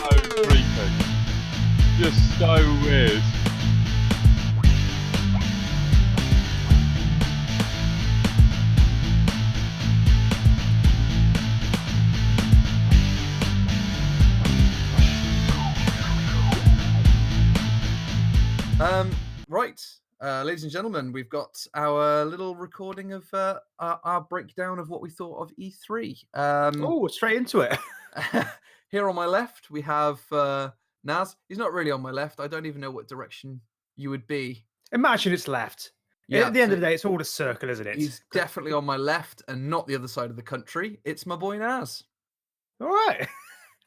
So creepy. Just so weird. Right, ladies and gentlemen, we've got our little recording of our breakdown of what we thought of E3. Oh, straight into it. Here on my left, we have Naz. He's not really on my left. I don't even know what direction you would be. Imagine it's left. Yeah, At the end so of the day, it's all a circle, isn't it? he's definitely on my left and not the other side of the country. It's my boy Naz. All right.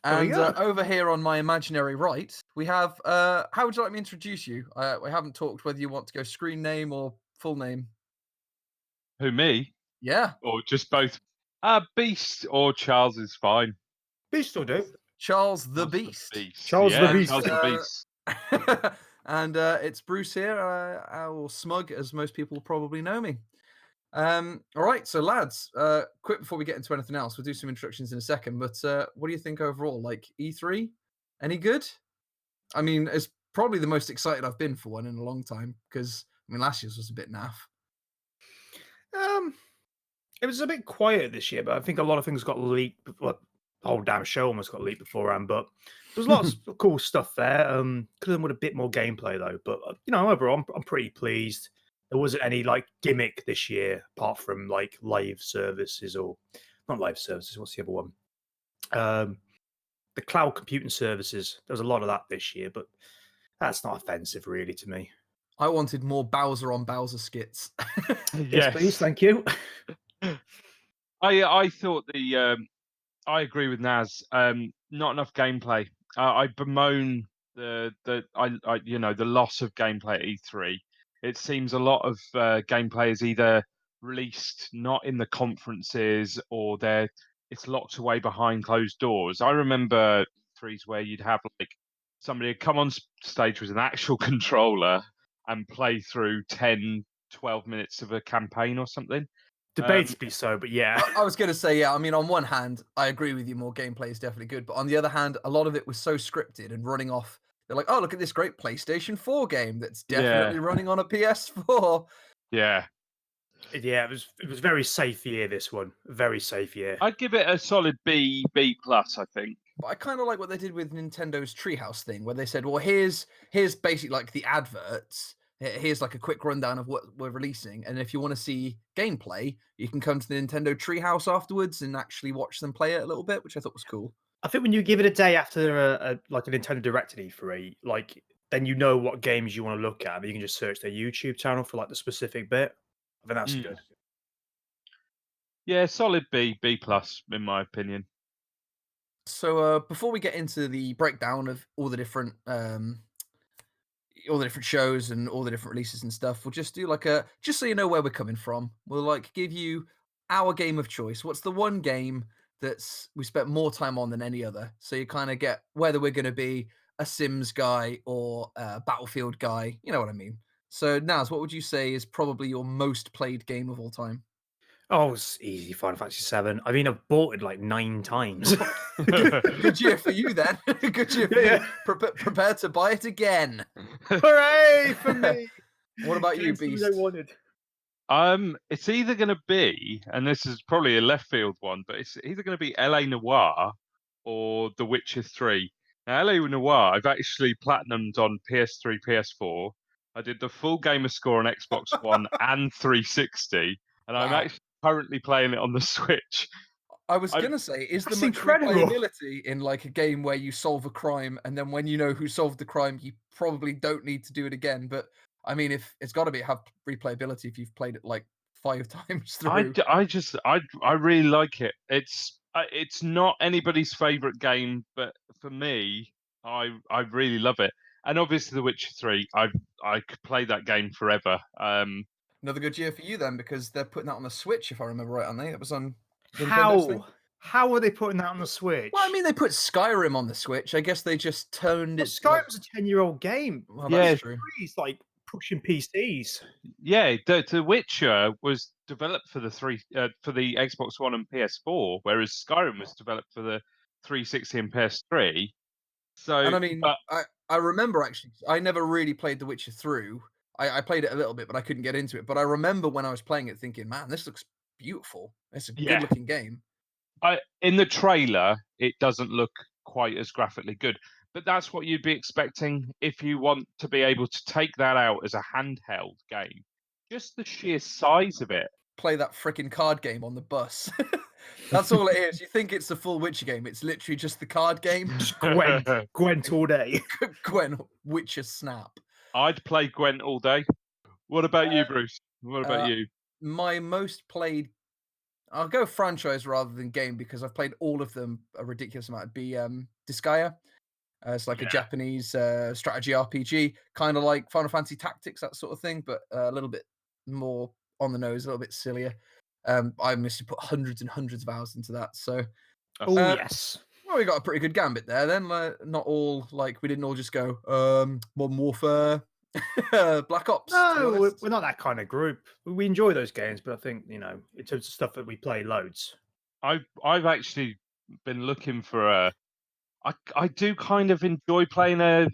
There we And go. over here on my imaginary right, we have. How would you like me to introduce you? We haven't talked whether you want to go screen name or full name. Who, me? Yeah, Or just both? Beast or Charles is fine. Beast will do. Charles the Charles Beast. Charles the Yeah, Beast. Charles the Uh, Beast. and it's Bruce here, or Smug, as most people probably know me. All right, so lads, quick before we get into anything else, we'll do some introductions in a second. But what do you think overall? Like E3, any good? I mean, it's probably the most excited I've been for one in a long time because I mean last year's was a bit naff. It was a bit quiet this year, but I think a lot of things got leaked. Well, the whole damn show almost got leaked beforehand, but there was lots of cool stuff there. Could have done with a bit more gameplay though. But overall, I'm pretty pleased. There wasn't any like gimmick this year apart from like live services or not live services. What's the other one? The cloud computing services. There was a lot of that this year, but that's not offensive really to me. I wanted more Bowser on Bowser skits. Yes, please, thank you. I thought I agree with Naz. Not enough gameplay. I bemoan the loss of gameplay at E3. It seems a lot of gameplay is either released not in the conferences or it's locked away behind closed doors. I remember threes where you'd have like somebody would come on stage with an actual controller and play through 10, 12 minutes of a campaign or something. Debatably so, but yeah. I was going to say, yeah, I mean, on one hand, I agree with you, more gameplay is definitely good. But on the other hand, a lot of it was so scripted and running off. They're like, oh, look at this great PlayStation 4 game that's definitely running on a PS4. Yeah. Yeah, it was very safe year, this one. Very safe year. I'd give it a solid B plus, I think. But I kind of like what they did with Nintendo's Treehouse thing, where they said, well, here's basically like the adverts. Here's like a quick rundown of what we're releasing, and if you want to see gameplay, you can come to the Nintendo Treehouse afterwards and actually watch them play it a little bit, which I thought was cool. I think when you give it a day after a Nintendo Direct at E3, like then you know what games you want to look at, and you can just search their YouTube channel for like the specific bit. I think that's good. Yeah, solid B plus in my opinion. So before we get into the breakdown of all the different shows and all the different releases and stuff, we'll just do like just so you know where we're coming from. We'll like give you our game of choice. What's the one game that's we spent more time on than any other? So you kind of get whether we're going to be a Sims guy or a Battlefield guy. You know what I mean? So Naz, what would you say is probably your most played game of all time? Oh, it's easy. Final Fantasy VII. I mean, I've bought it like 9 times. Good year for you then. Good year for you. Prepare to buy it again. Hooray for me! What about you, Games that Beast? I wanted. It's either going to be, and this is probably a left field one, but it's either going to be LA Noire or The Witcher 3. Now, LA Noire, I've actually platinumed on PS3, PS4. I did the full gamer score on Xbox One and 360, and I'm Wow. actually currently playing it on the Switch. I was gonna say, is there That's much incredible. replayability in like a game where you solve a crime and then when you know who solved the crime, you probably don't need to do it again? But I mean, if it's got to have replayability if you've played it like 5 times through. I really like it. It's not anybody's favorite game, but for me, I really love it. And obviously, The Witcher 3, I could play that game forever. Another good year for you then, because they're putting that on the Switch, if I remember right, aren't they? That was on Nintendo's thing. How are they putting that on the Switch? Well, I mean, they put Skyrim on the Switch. I guess they just turned it. Skyrim's a 10-year-old game. Well, Yeah. that's true. It's like pushing PCs. Yeah, The Witcher was developed for the Xbox One and PS4, whereas Skyrim was developed for the 360 and PS3. So, And I mean, but I remember actually, I never really played The Witcher through. I played it a little bit, but I couldn't get into it. But I remember when I was playing it thinking, man, this looks beautiful. It's a good yeah, looking game. in the trailer, it doesn't look quite as graphically good, but that's what you'd be expecting if you want to be able to take that out as a handheld game. Just the sheer size of it. Play that freaking card game on the bus. That's all it is. You think it's the full Witcher game. It's literally just the card game. Just Gwent all day. Gwen, Witcher Snap. I'd play Gwent all day. What about you, Bruce? What about Uh, you? My most played, I'll go franchise rather than game because I've played all of them a ridiculous amount. It'd be Disgaea. It's like a Yeah. Japanese strategy RPG, kind of like Final Fantasy Tactics, that sort of thing, but a little bit more on the nose, a little bit sillier. I must have put hundreds and hundreds of hours into that. So, Oh uh, yes. well, we got a pretty good gambit there. Then, not all like we didn't all just go Modern Warfare, Black Ops. to be No, honest. we're not that kind of group. We enjoy those games, but I think in terms of stuff that we play loads. I've actually been looking for a. I do kind of enjoy playing a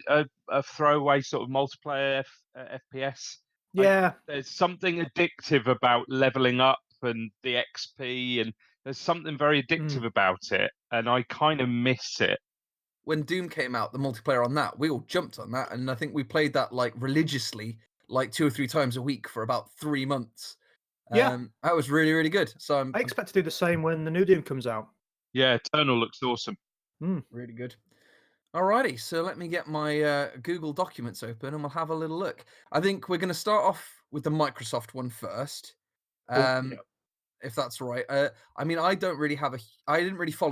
throwaway sort of multiplayer FPS. Yeah, There's something addictive about leveling up and the XP, and there's something very addictive about it, and I kind of miss it. When Doom came out, the multiplayer on that, we all jumped on that, and I think we played that like religiously, like 2 or 3 times a week for about 3 months. yeah. That was really, really good. So I expect to do the same when the new Doom comes out. Yeah, Eternal looks awesome. really good. Alrighty, so let me get my Google Documents open and we'll have a little look. I think we're going to start off with the Microsoft one first, Oh, yeah. if that's all right. I mean, I didn't really follow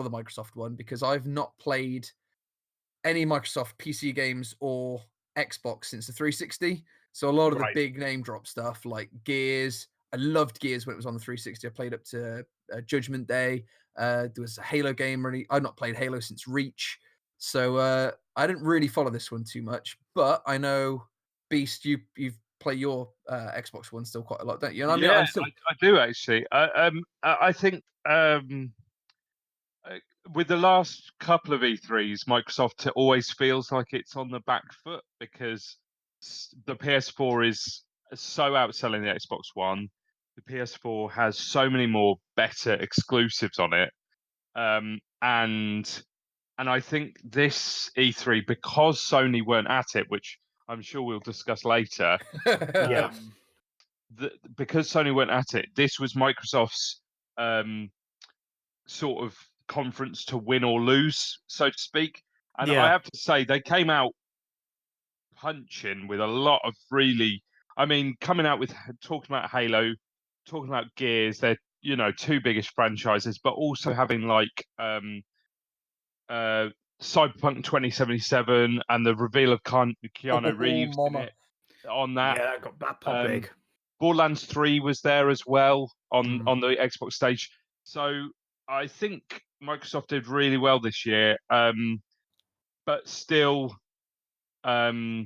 the Microsoft one because I've not played any Microsoft PC games or Xbox since the 360. So a lot of the Right. big name drop stuff like Gears. I loved Gears when it was on the 360. I played up to Judgment Day. There was a Halo game. I've not played Halo since Reach. So I didn't really follow this one too much. But I know, Beast, you've played your Xbox One still quite a lot, don't you? And I mean, Yeah, I'm still I do actually. I think with the last couple of E3s, Microsoft always feels like it's on the back foot because the PS4 is so outselling the Xbox One. The PS4 has so many more better exclusives on it, and I think this E3, because Sony weren't at it, which I'm sure we'll discuss later, Yeah. because Sony weren't at it, this was Microsoft's sort of conference to win or lose, so to speak. And I Yeah. have to say, they came out punching with a lot of really, I mean, coming out with talking about Halo, talking about Gears, they're two biggest franchises, but also having like Cyberpunk 2077 and the reveal of Keanu Reeves in mama. it on that. Yeah, that got that pop big. Borderlands 3 was there as well on Mm. the Xbox stage. So I think Microsoft did really well this year, but still, I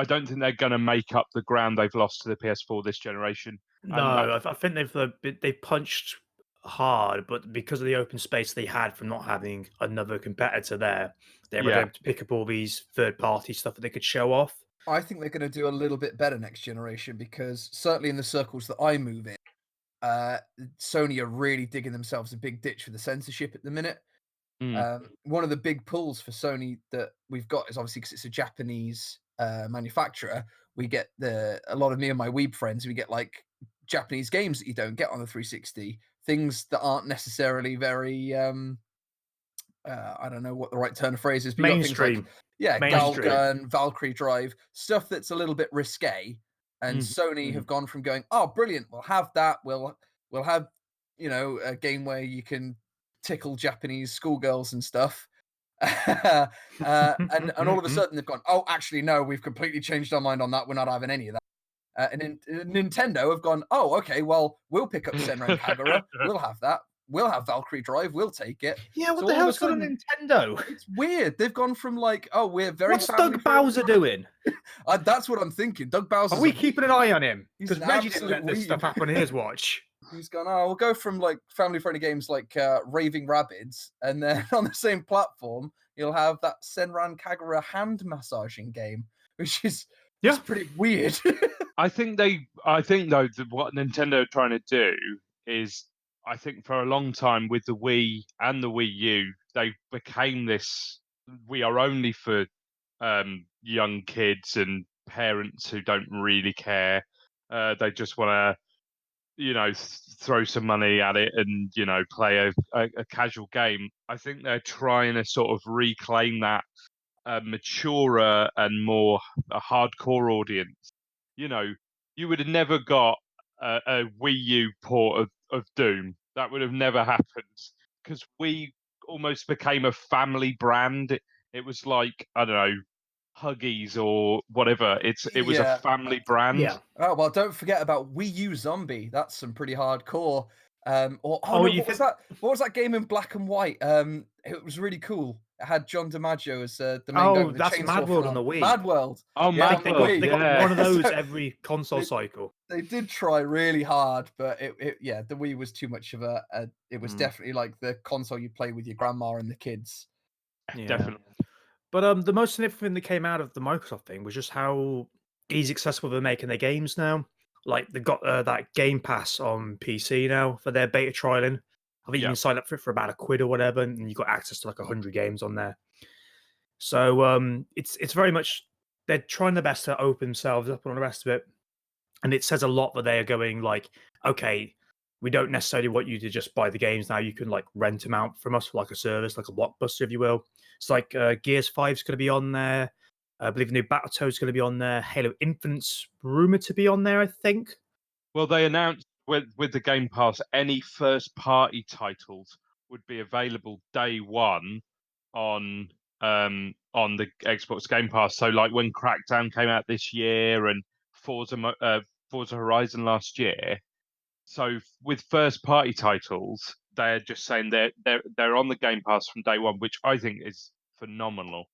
don't think they're going to make up the ground they've lost to the PS4 this generation. No, I think they've punched hard, but because of the open space they had from not having another competitor there, they were Yeah. able to pick up all these third-party stuff that they could show off. I think they're going to do a little bit better next generation because certainly in the circles that I move in, Sony are really digging themselves a big ditch for the censorship at the minute. One of the big pulls for Sony that we've got is obviously because it's a Japanese manufacturer. We get a lot of me and my weeb friends. We get like Japanese games that you don't get on the 360, things that aren't necessarily very. I don't know what the right turn of phrase is, but you got things like Mainstream. Mainstream. Galgun, Valkyrie Drive, stuff that's a little bit risque. And Sony have gone from going, oh, brilliant, we'll have that. We'll have, a game where you can tickle Japanese schoolgirls and stuff. And all of a sudden they've gone, oh, actually, no, we've completely changed our mind on that. We're not having any of that. And Nintendo have gone, oh, okay, well, we'll pick up Senran Kagura. We'll have that. We'll have Valkyrie Drive. We'll take it. Yeah, what So the all of a hell's going on sudden- Nintendo? It's weird. They've gone from like, oh, we're very. What's Doug Bowser doing? That's what I'm thinking. Doug Bowser. Are we keeping an eye on him? He's Because an Reggie didn't let absolute this stuff weeb. happen in his watch. He's gone, oh, we'll go from like family friendly games like Raving Rabbids, and then on the same platform, you'll have that Senran Kagura hand massaging game, which is Yeah. pretty weird. I think though what Nintendo are trying to do is, I think for a long time with the Wii and the Wii U, they became this. We are only for young kids and parents who don't really care. They just want to, throw some money at it and play a casual game. I think they're trying to sort of reclaim that maturer and more a hardcore audience. You would have never got a Wii U port of Doom. That would have never happened because we almost became a family brand. It was like, I don't know, Huggies or whatever. It was a Yeah. family brand. Yeah. Oh well, don't forget about Wii U Zombie. That's some pretty hardcore. Or Oh, no, you what was think- that? What was that game in black and white? It was really cool. It had John DiMaggio as the main guy Oh, with the that's chainsaw Mad World on farm. the Wii. Mad World. Oh, Yeah, Mad on the World, Wii. They got yeah. one of those So every console they- cycle. they did try really hard, but yeah, the Wii was too much of a it was Mm. definitely like the console you play with your grandma and the kids. Yeah. Definitely. But the most significant thing that came out of the Microsoft thing was just how easy accessible they're making their games now. Like they've got that Game Pass on PC now for their beta trialing. I think you Yeah. can sign up for it for about £1 or whatever, and you've got access to like 100 games on there. So it's very much they're trying their best to open themselves up on the rest of it, and it says a lot that they are going like, okay, we don't necessarily want you to just buy the games now. You can like rent them out from us for like a service, like a Blockbuster, if you will. It's like Gears 5's going to be on there. I believe the new Battletoads going to be on there. Halo Infinite's rumored to be on there, I think. Well, they announced with the Game Pass, any first party titles would be available day one on the Xbox Game Pass. So like when Crackdown came out this year and Forza Horizon last year. So with first party titles, they're just saying they're on the Game Pass from day one, which I think is phenomenal.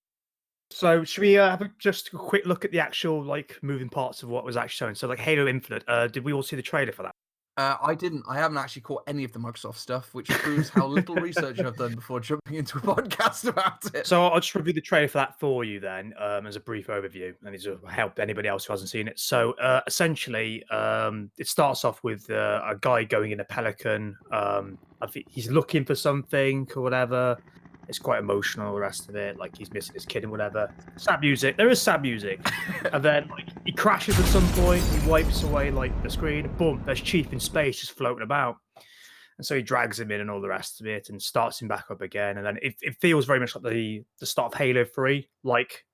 So should we have just a quick look at the actual like moving parts of what was actually shown? So like Halo Infinite, did we all see the trailer for that? I didn't. I haven't actually caught any of the Microsoft stuff, which proves how little research I've done before jumping into a podcast about it. So I'll just review the trailer for that for you then, as a brief overview, and it's to help anybody else who hasn't seen it. So essentially, it starts off with a guy going in a Pelican. I think he's looking for something or whatever. It's quite emotional, the rest of it. Like he's missing his kid and whatever. Sad music. There is sad music. And then like he crashes at some point. He wipes away like the screen. Boom! There's Chief in space just floating about. And so he drags him in and all the rest of it and starts him back up again. And then it feels very much like the start of Halo 3. Like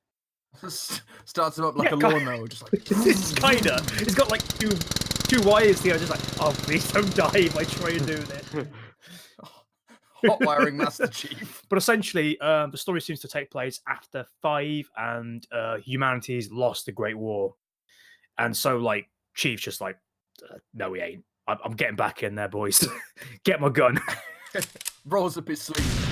Starts him up like Yeah, a kind- lawnmower, just like it's kinda. It's got like two wires here, just like, oh please don't die if I try and do this. hot wiring Master Chief. But essentially, the story seems to take place after 5 and humanity's lost the Great War. And so like Chief's just like, no, he ain't. I'm getting back in there, boys. Get my gun. Rolls up his sleeve.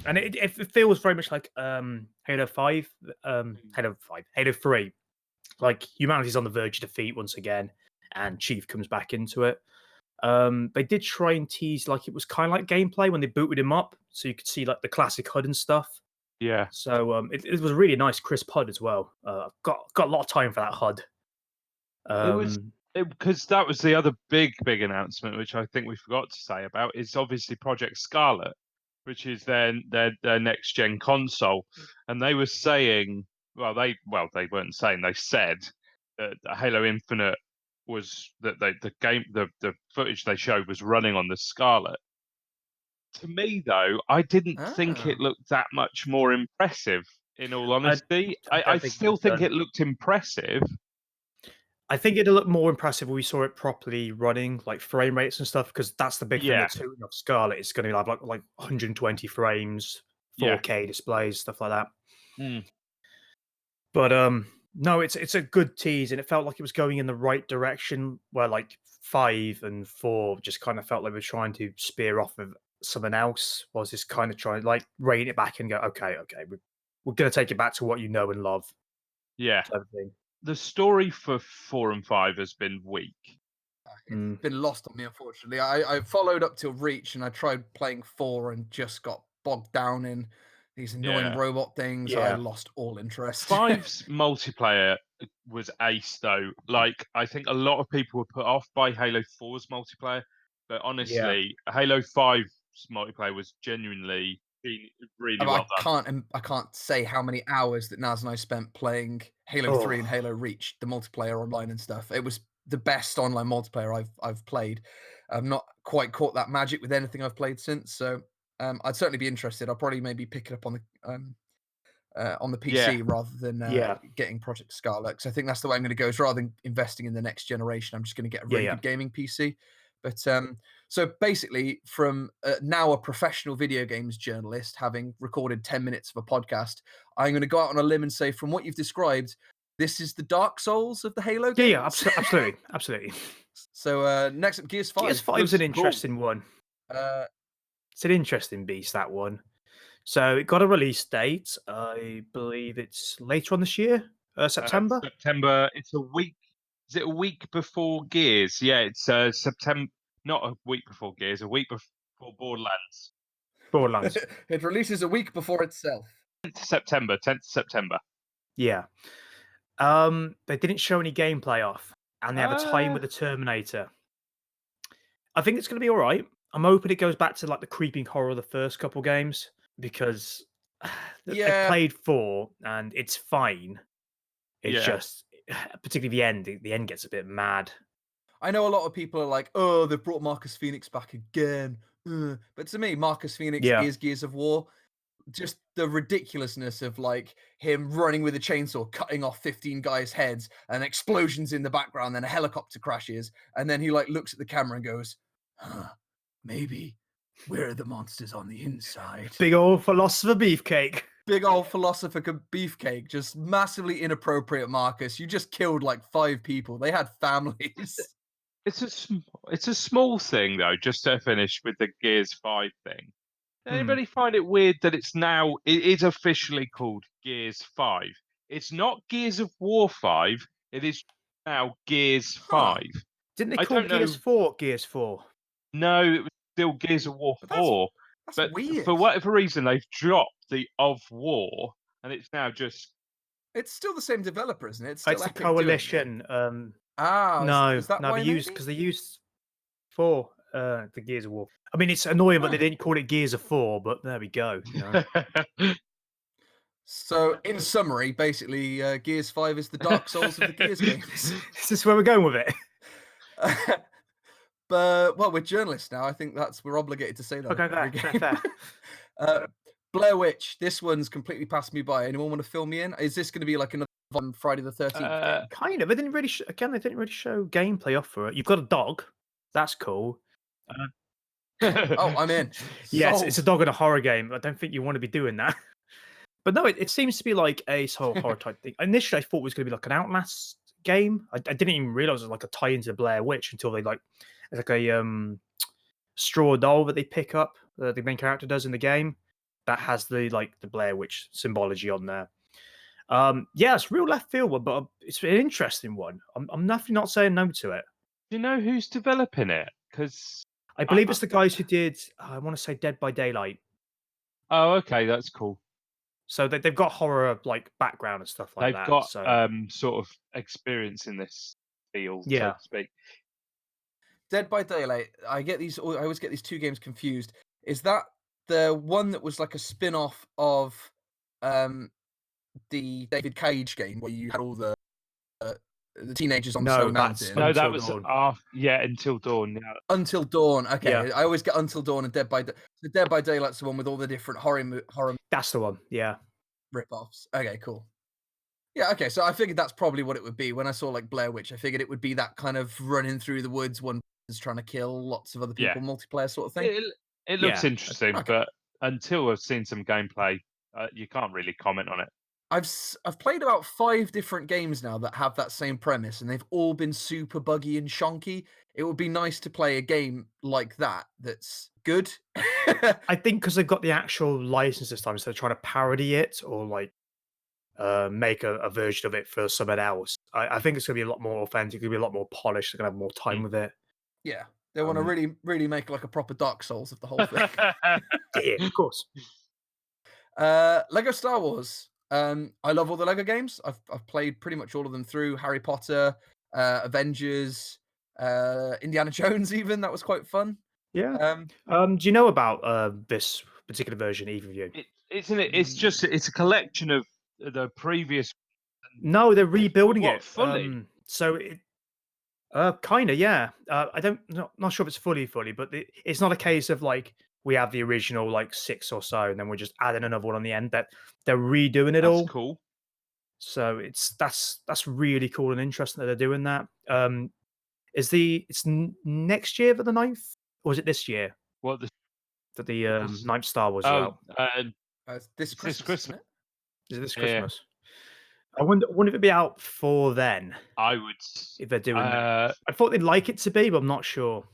And it feels very much like Halo 5, Halo 3. Like humanity's on the verge of defeat once again, and Chief comes back into it. They did try and tease like it was kind of like gameplay when they booted him up, so you could see like the classic HUD and stuff. Yeah. So it was a really nice crisp HUD as well. Got a lot of time for that HUD. It was because that was the other big announcement, which I think we forgot to say about, is obviously Project Scarlet, which is their next gen console, and they were saying, they weren't saying, they said that Halo Infinite was that the footage they showed was running on the Scarlet. To me, though, I didn't think it looked that much more impressive. In all honesty, I still think it looked impressive. I think it'll look more impressive when we saw it properly running, like frame rates and stuff, because that's the big thing Yeah. that's suiting of Scarlet. It's going to be like 120 frames, 4K displays, stuff like that. Mm. But no, it's a good tease, and it felt like it was going in the right direction. Where like 5 and 4 just kind of felt like we were trying to spear off of something else. Was this kind of trying like rein it back and go, okay, we're going to take it back to what you know and love. Yeah. Type of thing. The story for 4 and 5 has been weak. It's been lost on me, unfortunately. I followed up till Reach and I tried playing 4 and just got bogged down in these annoying Yeah. robot things. I Yeah. lost all interest. 5's multiplayer was ace though. Like I think a lot of people were put off by Halo 4's multiplayer, but honestly, Halo 5's multiplayer was genuinely really well done. I can't say how many hours that Naz and I spent playing Halo 3 and Oh. Halo Reach, the multiplayer online and stuff. It was the best online multiplayer I've played. I've not quite caught that magic with anything I've played since, so I'd certainly be interested. I'll probably maybe pick it up on the Yeah. PC rather than Yeah. getting Project Scarlet, because I think that's the way I'm going to go. Is rather than investing in the next generation, I'm just going to get a Yeah, really yeah. good gaming PC. But so basically, from now a professional video games journalist, having recorded 10 minutes of a podcast, I'm going to go out on a limb and say, from what you've described, this is the Dark Souls of the Halo Yeah, yeah, games. absolutely, absolutely. So next up, Gears 5. Gears 5's Looks an cool. interesting one. Uh, It's an interesting beast, that one. So it got a release date. I believe it's later on this year, September. September. It's a week. Is it a week before Gears? Yeah, it's September. Not a week before Gears. A week before Borderlands. Borderlands. it releases a week before itself. 10th September. 10th September. Yeah. They didn't show any gameplay off, and they have a tie-in with the Terminator. I think it's going to be all right. I'm hoping it goes back to like the creeping horror of the first couple games, because I Yeah. played 4 and it's fine. It's Yeah. just, particularly the end. The end gets a bit mad. I know a lot of people are like, oh, they've brought Marcus Phoenix back again. But to me, Marcus Phoenix Yeah. is Gears of War. Just the ridiculousness of like him running with a chainsaw, cutting off 15 guys' heads, and explosions in the background, then a helicopter crashes, and then he like looks at the camera and goes, huh, maybe we're the monsters on the inside. Big old philosopher beefcake. Big old philosopher beefcake, just massively inappropriate, Marcus. You just killed like 5 people. They had families. It's a small thing though. Just to finish with the Gears 5 thing. Anybody find it weird that it is officially called Gears 5? It's not Gears of War 5. It is now Gears 5. Didn't they I call don't know. Gears 4 Gears 4? No, it was still Gears of War But 4. That's But weird. for whatever reason, they've dropped the of War, and it's now just. It's still the same developer, isn't it? It's still It's a Epic doing it. coalition. No, Is that why they used, because they used 4 the Gears of War. I mean, it's annoying, but they didn't call it Gears of 4. But there we go. You know. So, in summary, basically, Gears 5 is the Dark Souls of the Gears games. Is this where we're going with it? But well, we're journalists now. I think we're obligated to say that. Okay, fair. Blair Witch. This one's completely passed me by. Anyone want to fill me in? Is this going to be like another Friday the 13th game? Kind of. They didn't really. They didn't really show gameplay off for it. You've got a dog. That's cool. Oh, I'm in. Yes, it's a dog in a horror game. I don't think you want to be doing that. But no, it seems to be like a sort of horror type thing. Initially, I thought it was going to be like an Outlast game. I didn't even realize it was like a tie into Blair Witch until they it's like a straw doll that they pick up. The main character does in the game that has the Blair Witch symbology on there. Yeah, it's real left field, but it's an interesting one. I'm definitely not saying no to it. Do you know who's developing it? Because I believe it's the guys who did, I want to say, Dead by Daylight. Oh, okay, that's cool. So they've got horror background and stuff like that. They've got so. sort of experience in this field, so Yeah. to speak. Dead by Daylight. I always get these 2 games confused. Is that the one that was like a spin-off of the David Cage game where you had all the teenagers on No, Stone that's- Mountain? No, that Until was Dawn. Until Dawn. Yeah. Until Dawn. Okay, Yeah. I always get Until Dawn and Dead by the Dead by Daylight's the one with all the different horror That's the one. Yeah. rip-offs. Okay, cool. Yeah, okay, so I figured that's probably what it would be. When I saw like Blair Witch, I figured it would be that kind of running through the woods, one is trying to kill lots of other people, multiplayer sort of thing. It looks Yeah. interesting, Okay. but until I've seen some gameplay, you can't really comment on it. I've played about 5 different games now that have that same premise, and they've all been super buggy and shonky. It would be nice to play a game like that that's good. I think because they've got the actual license this time, so they're trying to parody it or make a version of it for someone else. I think it's going to be a lot more authentic. It's going to be a lot more polished. They're going to have more time with it. Yeah, they want to really, really make like a proper Dark Souls of the whole thing. Yeah, of course. Lego Star Wars. I love all the Lego games. I've played pretty much all of them through. Harry Potter, Avengers, Indiana Jones. Even that was quite fun. Yeah. Um, Do you know about this particular version, either of you? Isn't it? It's just it's a collection of the previous. No, they're rebuilding What it. fully? So it, kind of, yeah. I don't, not sure if it's fully, but it's not a case of like we have the original like 6 or so, and then we're just adding another one on the end. That they're redoing it That's all. cool. So that's really cool and interesting that they're doing that. Next year for the 9th, or is it this year What the? that the This- 9th Star Wars is Oh, out? this it's this Christmas, Christmas. isn't it? Is it this Yeah. Christmas? I wonder if it'd be out for then. I would. If they're doing that, I thought they'd like it to be, but I'm not sure.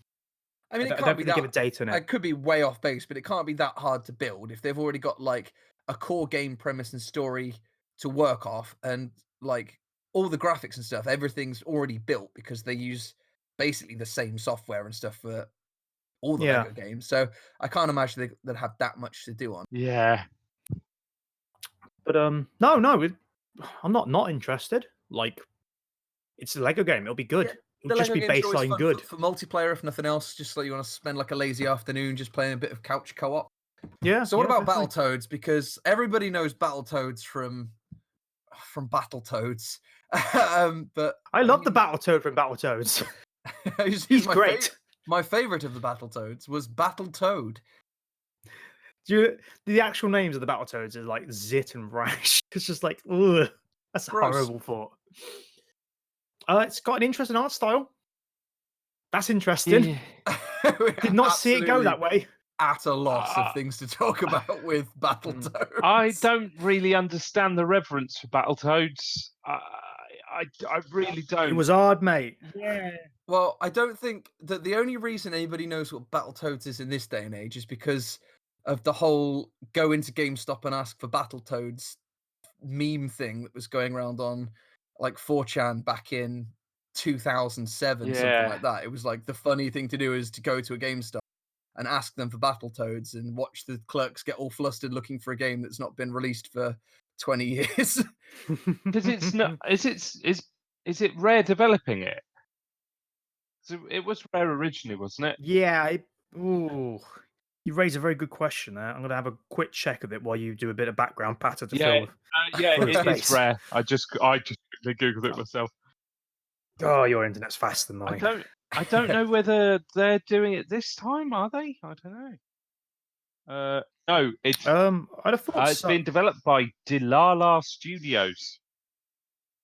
I mean, I it don't can't be think they give a that. date on it. It could be way off base, but it can't be that hard to build if they've already got like a core game premise and story to work off, and like all the graphics and stuff. Everything's already built because they use basically the same software and stuff for all the Yeah. Lego games. So I can't imagine they'd have that much to do on. Yeah. But no, I'm not interested. Like, it's a Lego game. It'll be good. Yeah, It'll just be games are always baseline fun good. for multiplayer, if nothing else. Just like you want to spend like a lazy afternoon just playing a bit of couch co-op. Yeah. So what yeah, about definitely. Battletoads? Because everybody knows Battletoads from Battletoads. But I love the Battletoad from Battletoads. He's my great. My favorite of the Battletoads was Battletoad. The actual names of the Battletoads are like Zit and Rash. It's just like, ugh, that's a Gross. horrible thought. It's got an interesting art style. That's interesting. Did not see it go that way. At a loss of things to talk about with Battletoads. I don't really understand the reverence for Battletoads. I really don't. It was hard, mate. Yeah. Well, I don't think that the only reason anybody knows what Battletoads is in this day and age is because of the whole go into GameStop and ask for Battletoads meme thing that was going around on like 4chan back in 2007, something Yeah. like that. It was like the funny thing to do is to go to a GameStop and ask them for Battletoads and watch the clerks get all flustered looking for a game that's not been released for 20 years. Because it's not. Is it Rare developing it? So it was Rare originally, wasn't it? Yeah. Ooh. You raise a very good question there. I'm going to have a quick check of it while you do a bit of background patter to fill. Yeah, Full of it is space. Rare. I just quickly googled it myself. Oh, your internet's faster than mine. I don't know whether they're doing it this time. Are they? I don't know. No, it's I'd have thought it's so. been developed by Delilah Studios.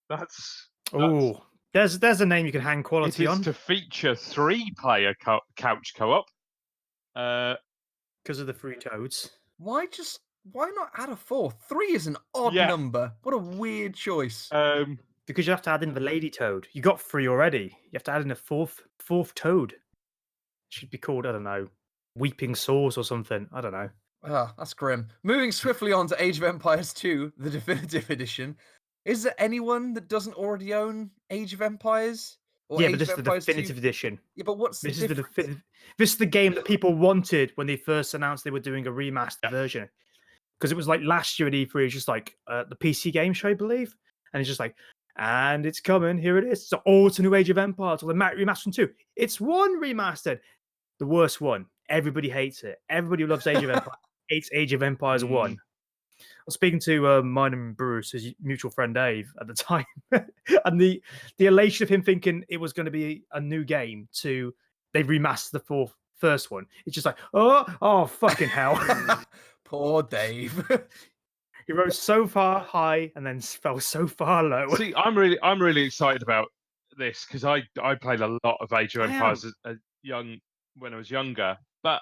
That's Oh, there's a name you can hang it quality is on to feature 3-player couch co-op. because of the free toads. Why not add a fourth? 3 is an odd Yeah. number. What a weird choice. Because you have to add in the lady toad. You got 3 already. You have to add in a fourth toad. Should be called, I don't know, Weeping Sores or something. I don't know. Ah, that's grim. Moving swiftly on to Age of Empires 2, the definitive edition. Is there anyone that doesn't already own Age of Empires? Or Yeah, Age but this of is the Empires 2? definitive edition. Yeah, but what's This the is the difference? this is the game that people wanted when they first announced they were doing a remastered version. Because it was like last year at E3, it was just like the PC game show, I believe. And it's just like, and it's coming, here it is. So, it's a new Age of Empires, or the remastered 2. It's one remastered. The worst one. Everybody hates it. Everybody who loves Age of Empires hates Age of Empires 1. I was speaking to mine and Bruce, his mutual friend Dave, at the time. And the elation of him thinking it was going to be a new game to they remastered the first one. It's just like, oh fucking hell. Poor Dave. He rose so far high and then fell so far low. See, I'm really excited about this because I played a lot of Age of Empires when I was younger. But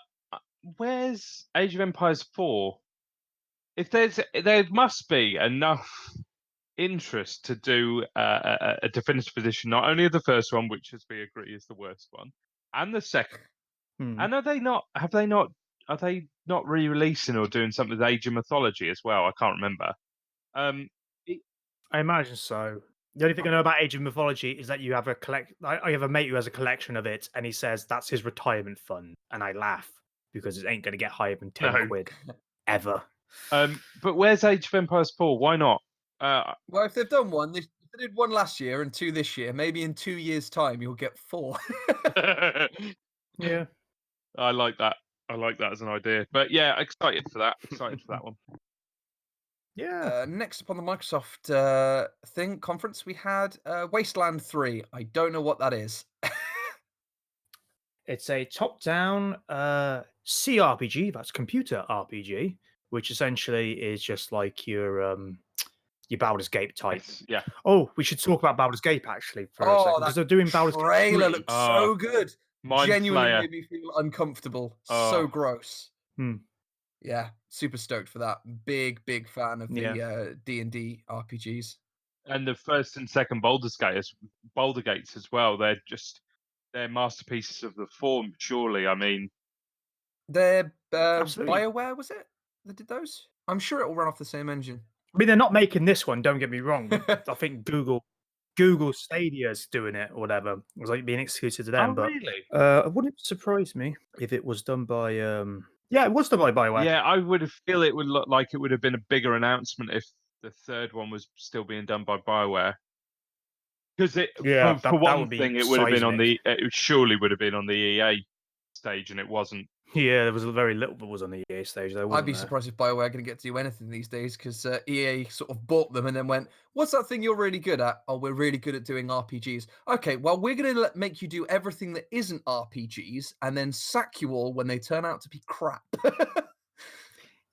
where's Age of Empires 4? If there must be enough interest to do a definitive edition, not only of the first one, which as we agree is the worst one, and the second. And are they not re-releasing or doing something with Age of Mythology as well? I can't remember. I imagine so. The only thing I know about Age of Mythology is that you have I have a mate who has a collection of it, and he says that's his retirement fund, and I laugh because it ain't going to get higher than 10 quid ever. But where's Age of Empires 4? Why not? Well, if they've done one, if they did one last year and 2 this year, maybe in 2 years' time you'll get 4. Yeah. I like that. I like that as an idea. But yeah, excited for that. Excited for that one. Yeah. Next up on the Microsoft conference, we had Wasteland 3. I don't know what that is. It's a top-down CRPG, that's computer RPG, which essentially is just like your Baldur's Gate type. Yeah. Oh, we should talk about Baldur's Gate actually for a second, Oh, because that they're doing Baldur's Gate trailer 3. looks so good. Mind Genuinely Flayer. made me feel uncomfortable. Oh. So gross. Hmm. Yeah, super stoked for that. Big fan of Yeah. the D&D RPGs. And the first and second Baldur Gates as well. They're masterpieces of the form, surely. I mean, They're Absolutely. BioWare, was it? That did those? I'm sure it will run off the same engine. I mean, they're not making this one, don't get me wrong. I think Google Stadia's doing it or whatever. It was like being exclusive to them. But really? it wouldn't surprise me if it was done by yeah, it was done by BioWare. Yeah, I would feel it would look like it would have been a bigger announcement if the third one was still being done by BioWare. Because Yeah, for that one would be thing, it would have been on seismic. it surely would have been on the EA stage, and it wasn't. Yeah, there was very little that was on the EA stage though. I'd be wasn't there? surprised if BioWare are going to get to do anything these days because EA sort of bought them and then went, "What's that thing you're really good at?" "Oh, we're really good at doing RPGs." "Okay, well, we're going to make you do everything that isn't RPGs and then sack you all when they turn out to be crap."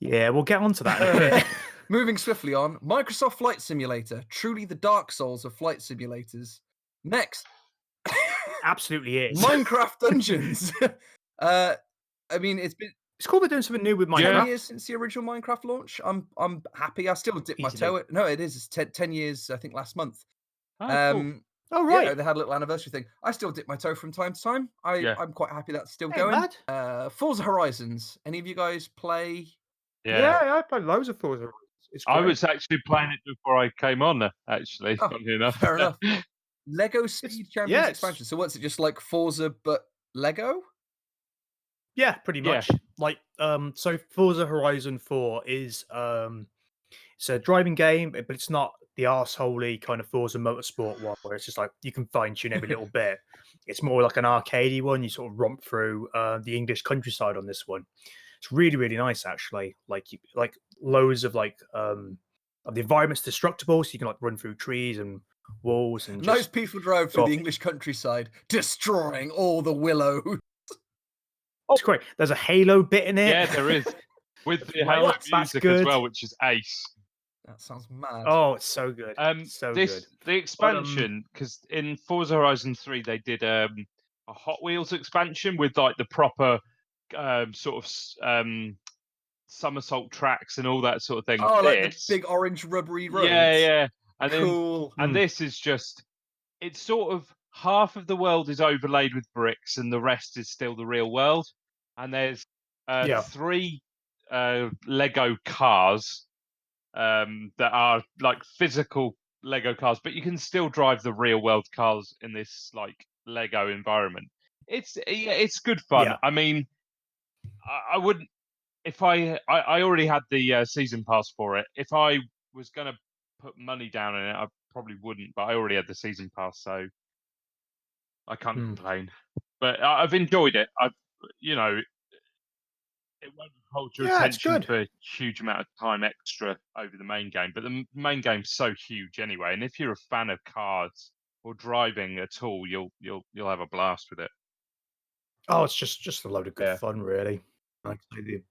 Yeah, we'll get onto that in a bit. Moving swiftly on, Microsoft Flight Simulator, truly the Dark Souls of flight simulators. Next, Absolutely is. Minecraft Dungeons. I mean, it's been It's cool they're doing something new with 10 Minecraft. years since the original Minecraft launch. I'm happy. I still dip my Easily. toe. No, it is. It's 10 years. I think last month. Oh, cool. Oh Yeah, right. they had a little anniversary thing. I still dip my toe from time to time. Yeah. I'm quite happy that's still Ain't going. bad. Forza Horizons. Any of you guys play? Yeah. I played loads of Forza. It's I great. was actually playing it before I came on. Actually, Oh, funny enough. fair enough. Lego Speed Champions yeah, it's- expansion. So what's it just like Forza but Lego? Yeah, pretty Yeah. much. Like so Forza Horizon 4 is it's a driving game, but it's not the arseholey kind of Forza Motorsport one where it's just like you can fine tune every little bit. It's more like an arcadey one. You sort of romp through the English countryside on this one. It's really, really nice actually. Like loads of the environment's destructible, so you can like run through trees and walls and Nice just peaceful drive through the English countryside, destroying all the willow. Oh, it's great. There's a Halo bit in it. Yeah, there is. With the Like, Halo that's music as good. well, which is ace. That sounds mad. Oh, it's so good. So good. The expansion, because in Forza Horizon 3 they did a Hot Wheels expansion with like the proper sort of somersault tracks and all that sort of thing. Oh, like the big orange rubbery roads. Yeah. And cool. And this is just, it's sort of half of the world is overlaid with bricks and the rest is still the real world. And there's 3 Lego cars that are like physical Lego cars, but you can still drive the real world cars in this like Lego environment. It's good fun. Yeah. I mean, I wouldn't, if I already had the season pass for it. If I was going to put money down in it, I probably wouldn't, but I already had the season pass, so I can't complain. But I've enjoyed it. It won't hold your attention for a huge amount of time extra over the main game, but the main game's so huge anyway. And if you're a fan of cars or driving at all, you'll have a blast with it. Oh, it's just a load of good fun, really. Like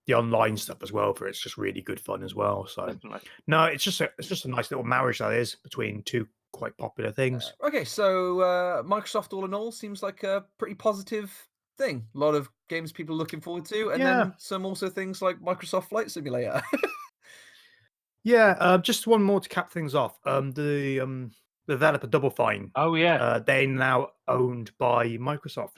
the online stuff as well. It's just really good fun as well. So Definitely. no, it's just a nice little marriage that is between two quite popular things. Okay, so Microsoft, all in all, seems like a pretty positive thing. A lot of games people are looking forward to, and then some also things like Microsoft Flight Simulator. Just one more to cap things off. The developer Double Fine. Oh yeah. They're now owned by Microsoft,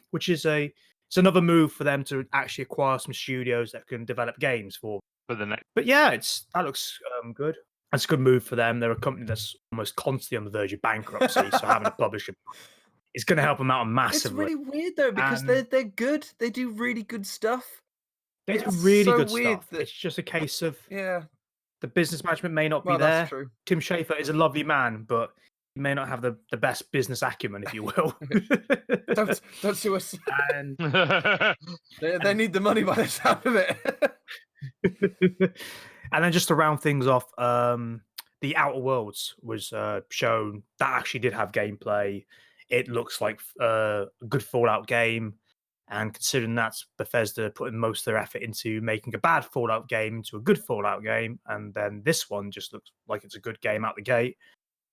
which is it's another move for them to actually acquire some studios that can develop games for the next. But yeah, that looks good. That's a good move for them. They're a company that's almost constantly on the verge of bankruptcy, so having a publisher is going to help them out massively. It's really weird though because they're good. They do really good stuff, They do It's really so good weird stuff. that It's just a case of yeah. the business management may not be Well, that's there. true. Tim Schafer is a lovely man, but he may not have the best business acumen, if you will. Don't sue us. and They need the money by the sound of it. and then just to round things off, the Outer Worlds was shown. That actually did have gameplay. It looks like a good Fallout game. And considering that's Bethesda putting most of their effort into making a bad Fallout game into a good Fallout game, and then this one just looks like it's a good game out the gate,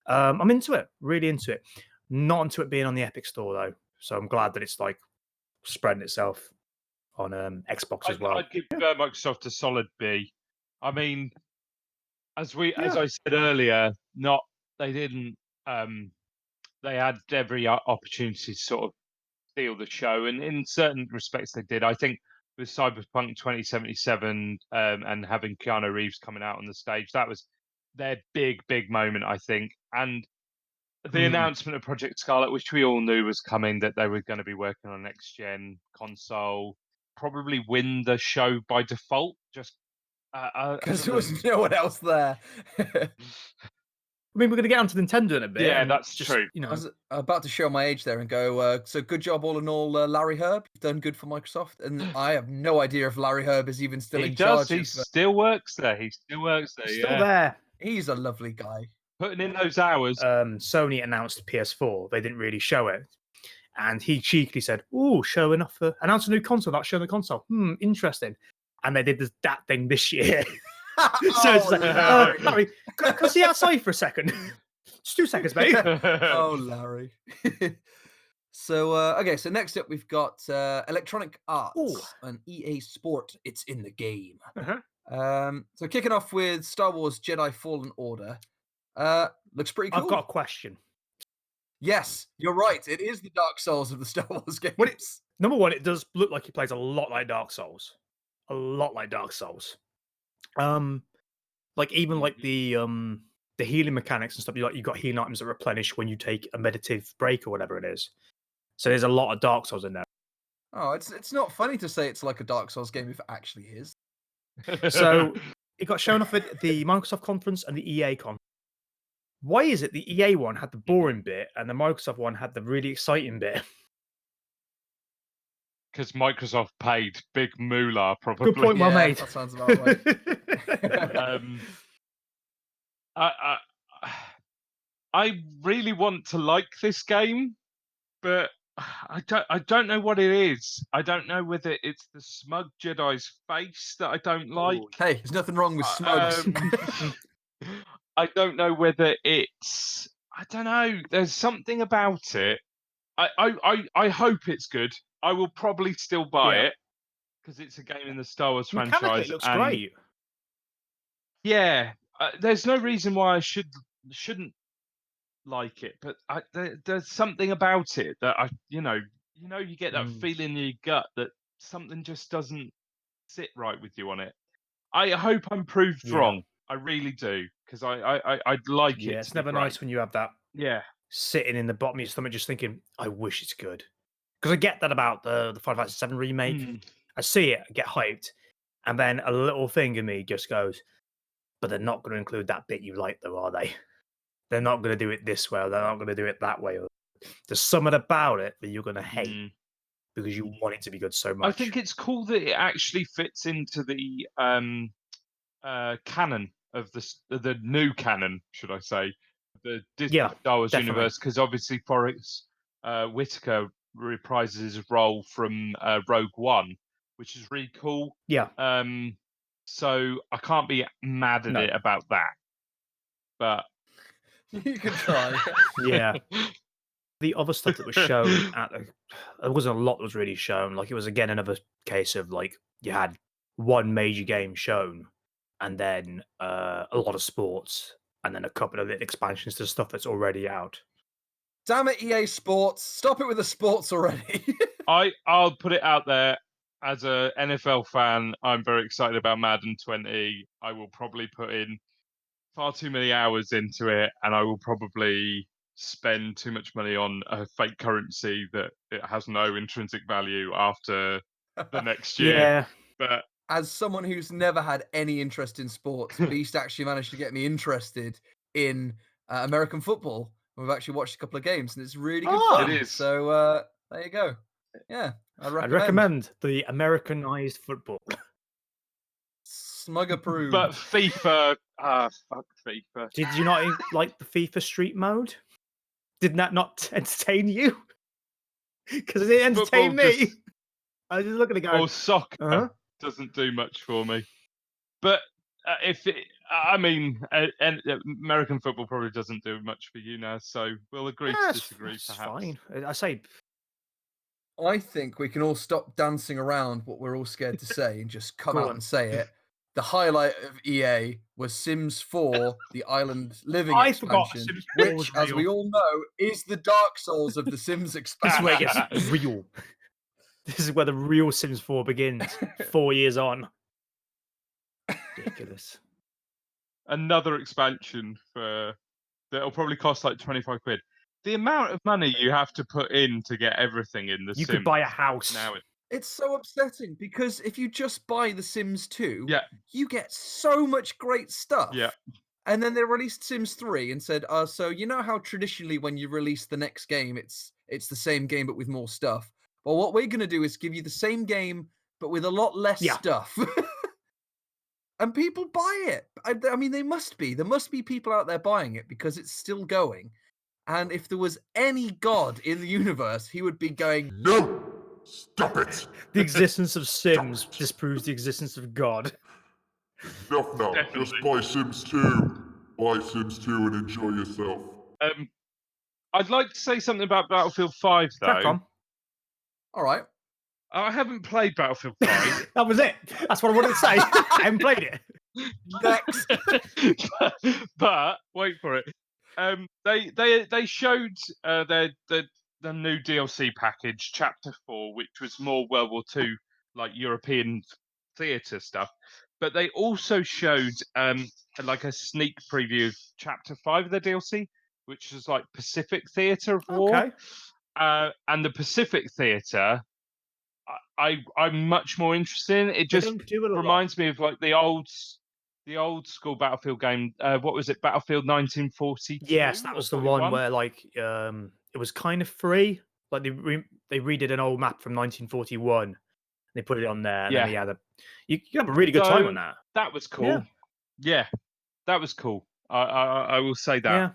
I'm into it, really into it. Not into it being on the Epic Store though, so I'm glad that it's like spreading itself on Xbox as well. I'd give Microsoft a solid B. I mean, as Yeah. I said earlier, not they didn't. They had every opportunity to sort of steal the show, and in certain respects they did. I think with Cyberpunk 2077 and having Keanu Reeves coming out on the stage, that was their big moment, I think. And the announcement of Project Scarlet, which we all knew was coming, that they were going to be working on next gen console, probably win the show by default, just Because there was no one else there. I mean, we're going to get onto Nintendo in a bit. Yeah, and that's just, true. You know, I was about to show my age there and go, so good job all in all, Larry Herb. You've done good for Microsoft. And I have no idea if Larry Herb is even still He in does. charge. He still works there. He still works there. still Yeah, there. He's a lovely guy. putting in those hours. Sony announced PS4. They didn't really show it. And he cheekily said, "Oh, showing off announce a new console, not showing the console. Interesting." And they did that thing this year. So it's like, Larry, can I see outside for a second? Just 2 seconds, mate. Oh, Larry. So, okay, so next up we've got Electronic Arts Ooh. and EA Sport. It's in the game. Uh-huh. So kicking off with Star Wars Jedi Fallen Order. Looks pretty cool. I've got a question. Yes, you're right. It is the Dark Souls of the Star Wars games. What Number one, it does look like he plays a lot like Dark Souls. A lot like Dark Souls. Like even like the healing mechanics and stuff. You got healing items that replenish when you take a meditative break or whatever it is. So there's a lot of Dark Souls in there. Oh, it's not funny to say it's like a Dark Souls game if it actually is. So it got shown off at the Microsoft conference and the EA conference. Why is it the EA one had the boring bit and the Microsoft one had the really exciting bit? Because Microsoft paid big moolah, probably. Good point, well Yeah, made. that sounds about right. I really want to like this game, but I don't know what it is. I don't know whether it's the Smug Jedi's face that I don't like. Hey, there's nothing wrong with Smugs. I don't know whether it's. I don't know. There's something about it. I hope it's good. I will probably still buy it because it's a game in the Star Wars franchise. It looks great. Yeah, there's no reason why I shouldn't like it, but there's something about it that you get that feeling in your gut that something just doesn't sit right with you on it. I hope I'm proved wrong. I really do, because I'd like it. Yeah, it's never nice when you have that. Yeah, sitting in the bottom of your stomach, just thinking, "I wish it's good." Because I get that about the Final Fantasy VII remake. I see it, I get hyped, and then a little thing in me just goes, "But they're not going to include that bit you like, though, are they? They're not going to do it this way, or they're not going to do it that way. Or there's something about it that you're going to hate because you want it to be good so much." I think it's cool that it actually fits into the canon of the new canon, should I say, the Disney Star Wars universe, because obviously Forrest Whitaker reprises his role from Rogue One, which is really cool. Yeah. So I can't be mad at it about that. But you can try. Yeah. The other stuff that was shown there wasn't a lot that was really shown. Like it was again another case of like you had one major game shown, and then a lot of sports, and then a couple of expansions to stuff that's already out. Damn it, EA Sports! Stop it with the sports already. I'll put it out there. As a NFL fan, I'm very excited about Madden 20. I will probably put in far too many hours into it, and I will probably spend too much money on a fake currency that it has no intrinsic value after the next year. Yeah. But as someone who's never had any interest in sports, Beast actually managed to get me interested in American football. We've actually watched a couple of games, and it's really good Ah! fun. It is. So there you go. Yeah, I'd I'd recommend. recommend the Americanized football. Smug approved. But FIFA, fuck FIFA. Did you not like the FIFA Street mode? Did that not entertain you? Because it entertained Football me. I was just looking at it Or going, soccer uh-huh. doesn't do much for me. But American football probably doesn't do much for you now, so we'll agree to disagree, It's perhaps. fine. I say, I think we can all stop dancing around what we're all scared to say and just come Go out on. and say it. The highlight of EA was Sims 4, the Island Living I forgot expansion, Sims 4 which, was as real. we all know, is the Dark Souls of the Sims This is where it expansion. gets real. This is where the real Sims 4 begins. 4 years on. Ridiculous. Another expansion that'll probably cost like 25 quid. The amount of money you have to put in to get everything in the You Sims could buy a house. now. It's so upsetting because if you just buy The Sims 2, Yeah. you get so much great stuff. Yeah. And then they released Sims 3 and said, so you know how traditionally when you release the next game, it's the same game but with more stuff. Well, what we're going to do is give you the same game but with a lot less Yeah. stuff. And people buy it. I mean, there must be people out there buying it because it's still going. And if there was any god in the universe, he would be going, No! Stop it! The existence of Sims disproves the existence of God. Enough now. Just buy Sims 2. Buy Sims 2 and enjoy yourself. I'd like to say something about Battlefield 5, though. Crack on. all right. I haven't played Battlefield 5. That was it. That's what I wanted to say. I haven't played it. Next. but wait for it. They showed the new DLC package, Chapter 4, which was more World War II, like European theatre stuff. But they also showed like a sneak preview of Chapter 5 of the DLC, which is like Pacific Theatre of War. Okay. And the Pacific Theatre, I'm much more interested in. It just reminds me of like the old school Battlefield game. What was it? Battlefield 1942? Yes, that was the one where like it was kind of free. Like they redid an old map from 1941. They put it on there, and then you have a really good time on that. That was cool. Yeah, that was cool. I will say that.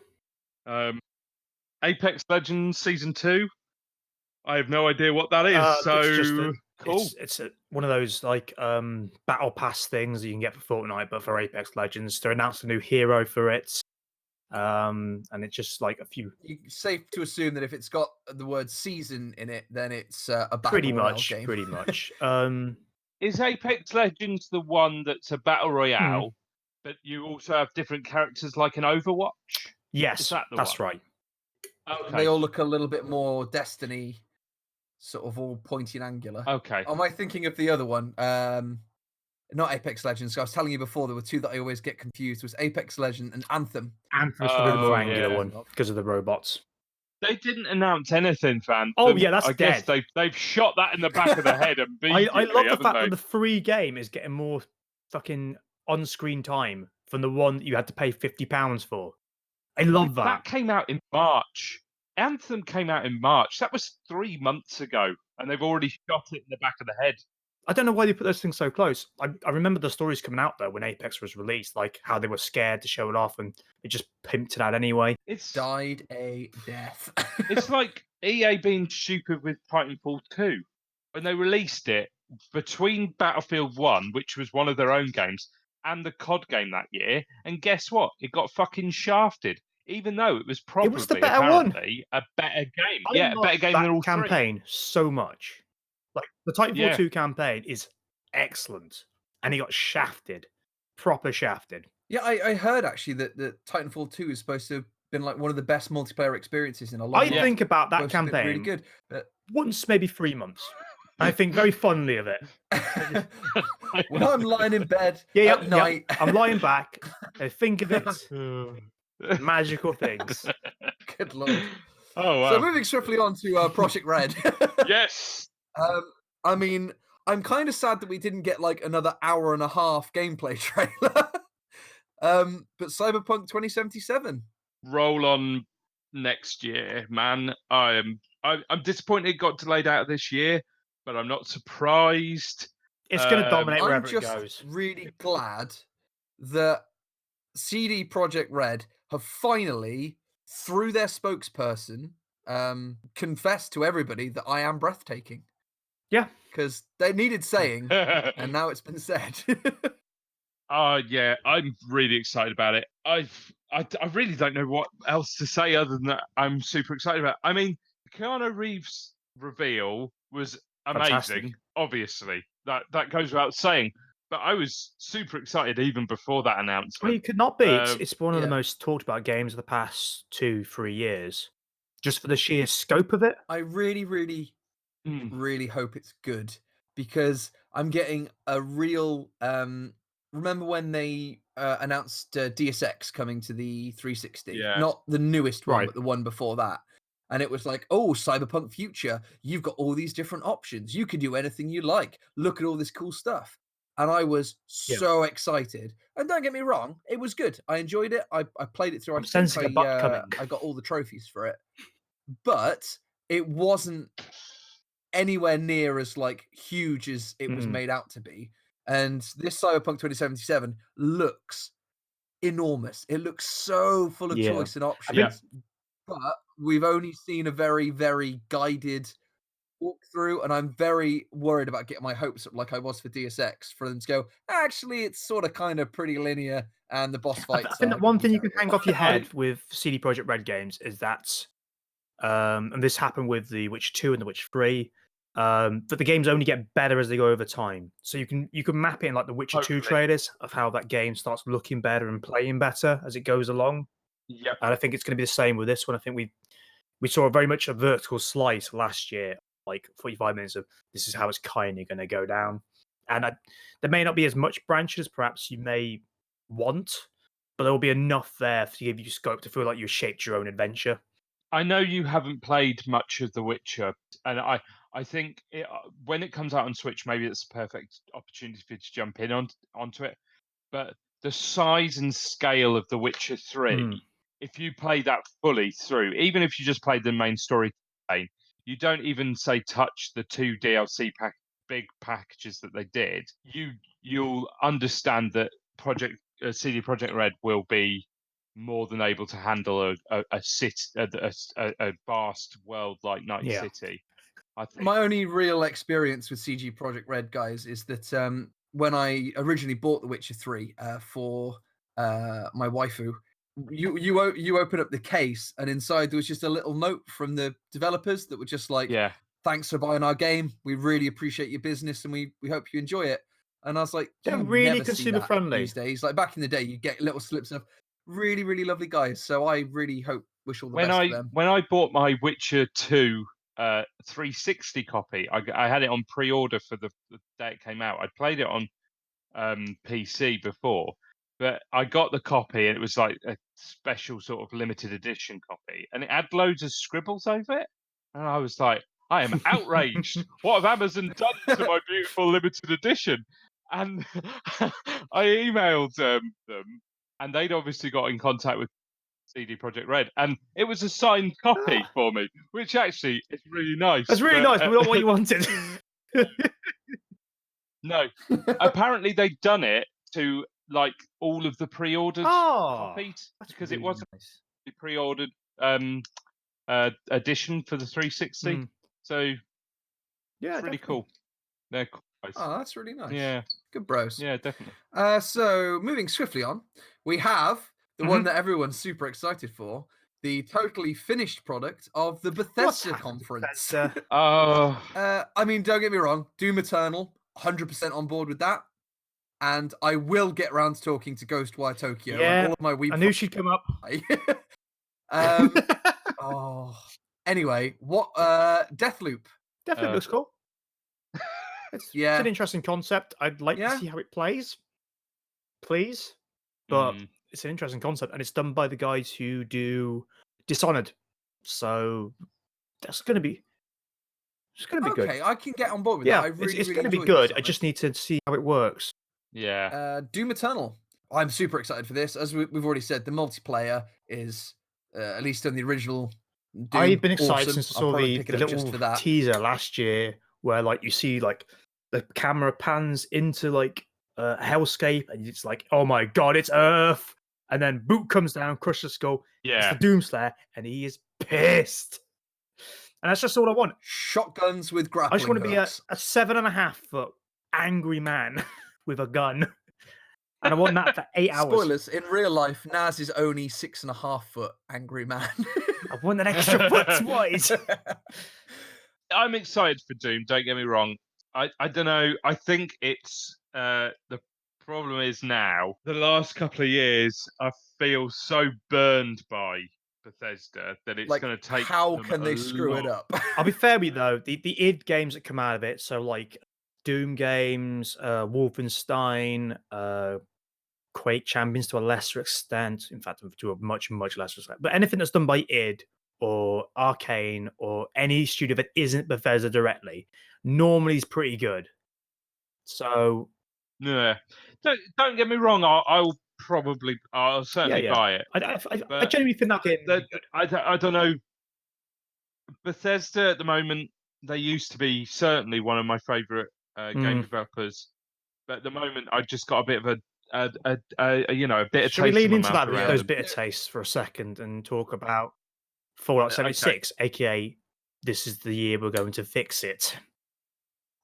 Yeah. Apex Legends Season 2. I have no idea what that is. Cool. It's one of those like battle pass things that you can get for Fortnite, but for Apex Legends. They announced a new hero for it, and it's just like a few. It's safe to assume that if it's got the word "season" in it, then it's a battle Pretty royale much. game. Pretty much. Is Apex Legends the one that's a battle royale, but you also have different characters like an Overwatch? Yes, Is that that's one? right. Okay. They all look a little bit more Destiny, sort of all pointy and angular. Okay. Am I thinking of the other one? Not Apex Legends. I was telling you before there were two that I always get confused. Was Apex Legend and Anthem. Anthem's probably the more Oh, angular yeah. one because of the robots. They didn't announce anything for Anthem. Oh yeah, that's I dead. guess they've shot that in the back of the head immediately. I love the haven't fact they? that the free game is getting more fucking on-screen time from the one that you had to pay £50 for. I love that. That came out in March. Anthem came out in March. That was 3 months ago, and they've already shot it in the back of the head. I don't know why they put those things so close. I remember the stories coming out though when Apex was released, like how they were scared to show it off, and it just pimped it out anyway. It's Died a death. it's like EA being stupid with Titanfall 2. When they released it between Battlefield 1, which was one of their own games, and the COD game that year, and guess what? It got fucking shafted. Even though it was probably the better one. apparently a better game. I A better game than all campaign so much. Like the Titanfall 2 campaign is excellent, and he got shafted, proper shafted. Yeah, I heard actually that Titanfall 2 is supposed to have been like one of the best multiplayer experiences in a long time. I think about that Supposed to have been campaign really good. once, maybe 3 months. I think very fondly of it. When I'm lying in bed Yeah, at night, I'm lying back. I think of it. Magical things. Good lord. Oh wow. So moving swiftly on to Project Red. Yes. I mean, I'm kind of sad that we didn't get like another hour and a half gameplay trailer. But Cyberpunk 2077. Roll on next year, man. I'm disappointed it got delayed out of this year, but I'm not surprised. It's going to dominate I'm wherever it just goes. really glad that CD Projekt Red have finally, through their spokesperson, confessed to everybody that I am breathtaking. Yeah. Because they needed saying, and now it's been said. Yeah, I'm really excited about it. I really don't know what else to say other than that. I'm super excited about it. I mean, the Keanu Reeves reveal was amazing. Fantastic. Obviously, that goes without saying. But I was super excited even before that announcement. Well, you could not be. It's one of the yeah. most talked about games of the past 2-3 years, just for the sheer scope of it. I really, really, really hope it's good because I'm getting a real. Remember when they announced Deus Ex coming to the 360? Yes. Not the newest one, Right. but the one before that. And it was like, oh, Cyberpunk Future, you've got all these different options. You can do anything you like. Look at all this cool stuff. And I was so excited. And don't get me wrong, it was good. I enjoyed it. I played it through. I'm sensing a butt coming. I got all the trophies for it. But it wasn't anywhere near as like huge as it was made out to be. And this Cyberpunk 2077 looks enormous. It looks so full of choice and options. But we've only seen a very, very guided walkthrough, and I'm very worried about getting my hopes up like I was for Deus Ex, for them to go, actually, it's sort of kind of pretty linear, and the boss fights. I think that one thing you can hang off your head with CD Projekt Red games is that, and this happened with The Witcher 2 and The Witcher 3, that the games only get better as they go over time. So you can map it in like The Witcher 2 trailers of how that game starts looking better and playing better as it goes along. Yep. And I think it's going to be the same with this one. I think we saw very much a vertical slice last year, like 45 minutes of this is how it's kind of going to go down. And there may not be as much branches perhaps you may want, but there will be enough there to give you scope to feel like you shaped your own adventure. I know you haven't played much of The Witcher, and I think when it comes out on Switch, maybe it's a perfect opportunity for you to jump in onto it. But the size and scale of The Witcher 3, if you play that fully through, even if you just played the main story campaign, you don't even say touch the 2 DLC big packages that they did. You'll understand that CD Projekt Red will be more than able to handle a vast world like Night City. I think. My only real experience with CG Projekt Red, guys, is that when I originally bought The Witcher 3 for my waifu, you open up the case and inside there was just a little note from the developers that were just like, thanks for buying our game. We really appreciate your business and we hope you enjoy it. And I was like, they're really consumer friendly these days. Like back in the day, you get little slips of really, really lovely guys. So I really wish all the best for them. When I bought my Witcher 2 360 copy, I had it on pre-order for the day it came out. I played it on PC before, but I got the copy and it was like a special sort of limited edition copy, and it had loads of scribbles over it, and I was like, I am outraged. What have Amazon done to my beautiful limited edition? And I emailed them, and they'd obviously got in contact with CD Projekt Red, and it was a signed copy for me, which actually is really nice. That's really nice, but not what you wanted. No, apparently they'd done it to like all of the pre-ordered copies because it wasn't the pre-ordered edition for the 360. So it's really cool. They're cool guys. Oh, that's really nice. Yeah, good bros. Yeah, definitely. So moving swiftly on, we have the one that everyone's super excited for, the totally finished product of the Bethesda conference. I mean, don't get me wrong, Doom Eternal, 100% on board with that. And I will get around to talking to Ghostwire Tokyo. Yeah, all of my I knew she'd come up. Anyway, what Deathloop? Deathloop looks cool. It's an interesting concept. I'd like to see how it plays, please. But it's an interesting concept, and it's done by the guys who do Dishonored. So that's going to be It's going to be good. Okay, I can get on board with that. Yeah, I really, it's really going to be enjoyed good. this I of just it. need to see how it works. Yeah. Doom Eternal. I'm super excited for this. As we've already said, the multiplayer is at least on the original Doom. I've been excited awesome. since I I'll saw probably the pick it up just little for that. teaser last year, where like you see like the camera pans into like a hellscape, and it's like, oh my god, it's Earth, and then Boot comes down, crushes the skull. Yeah. It's the Doomslayer, and he is pissed. And that's just all I want. Shotguns with I grappling just want to be hooks. a 7.5 foot angry man with a gun. And I want that for 8 hours. Spoilers, in real life, Naz is only 6.5 foot angry man. I want an extra foot twice. I'm excited for Doom, don't get me wrong. I don't know. I think it's the problem is now, the last couple of years, I feel so burned by Bethesda that it's Like, going to take how them can they a screw it lot. up? I'll be fair with you though, the id games that come out of it, so like Doom games, Wolfenstein, Quake Champions to a lesser extent, in fact, to a much, much lesser extent, but anything that's done by id or Arcane or any studio that isn't Bethesda directly normally is pretty good. So Yeah. Don't get me wrong. I'll certainly yeah. buy it. I But genuinely think that game will the, be good. I don't know. Bethesda at the moment, they used to be certainly one of my favorite game developers, but at the moment, I just got a bit of a bit of Should we taste in lean my into mouth that, around those them. bitter tastes for a second and talk about Fallout Okay. 76, aka this is the year we're going to fix it.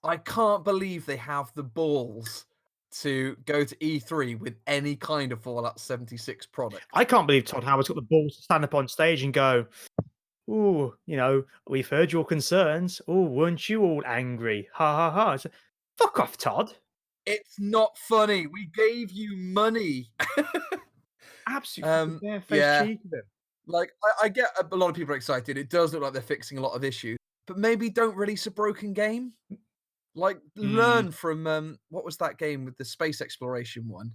I can't believe they have the balls to go to E3 with any kind of Fallout 76 product. I can't believe Todd Howard's got the balls to stand up on stage and go, "Oh, we've heard your concerns. Oh, weren't you all angry? Ha ha ha." It's like, fuck off, Todd. It's not funny. We gave you money. Absolutely barefaced yeah. cheek of him. Like, I get a lot of people are excited. It does look like they're fixing a lot of issues, but maybe don't release a broken game. Like, learn from what was that game with the space exploration one?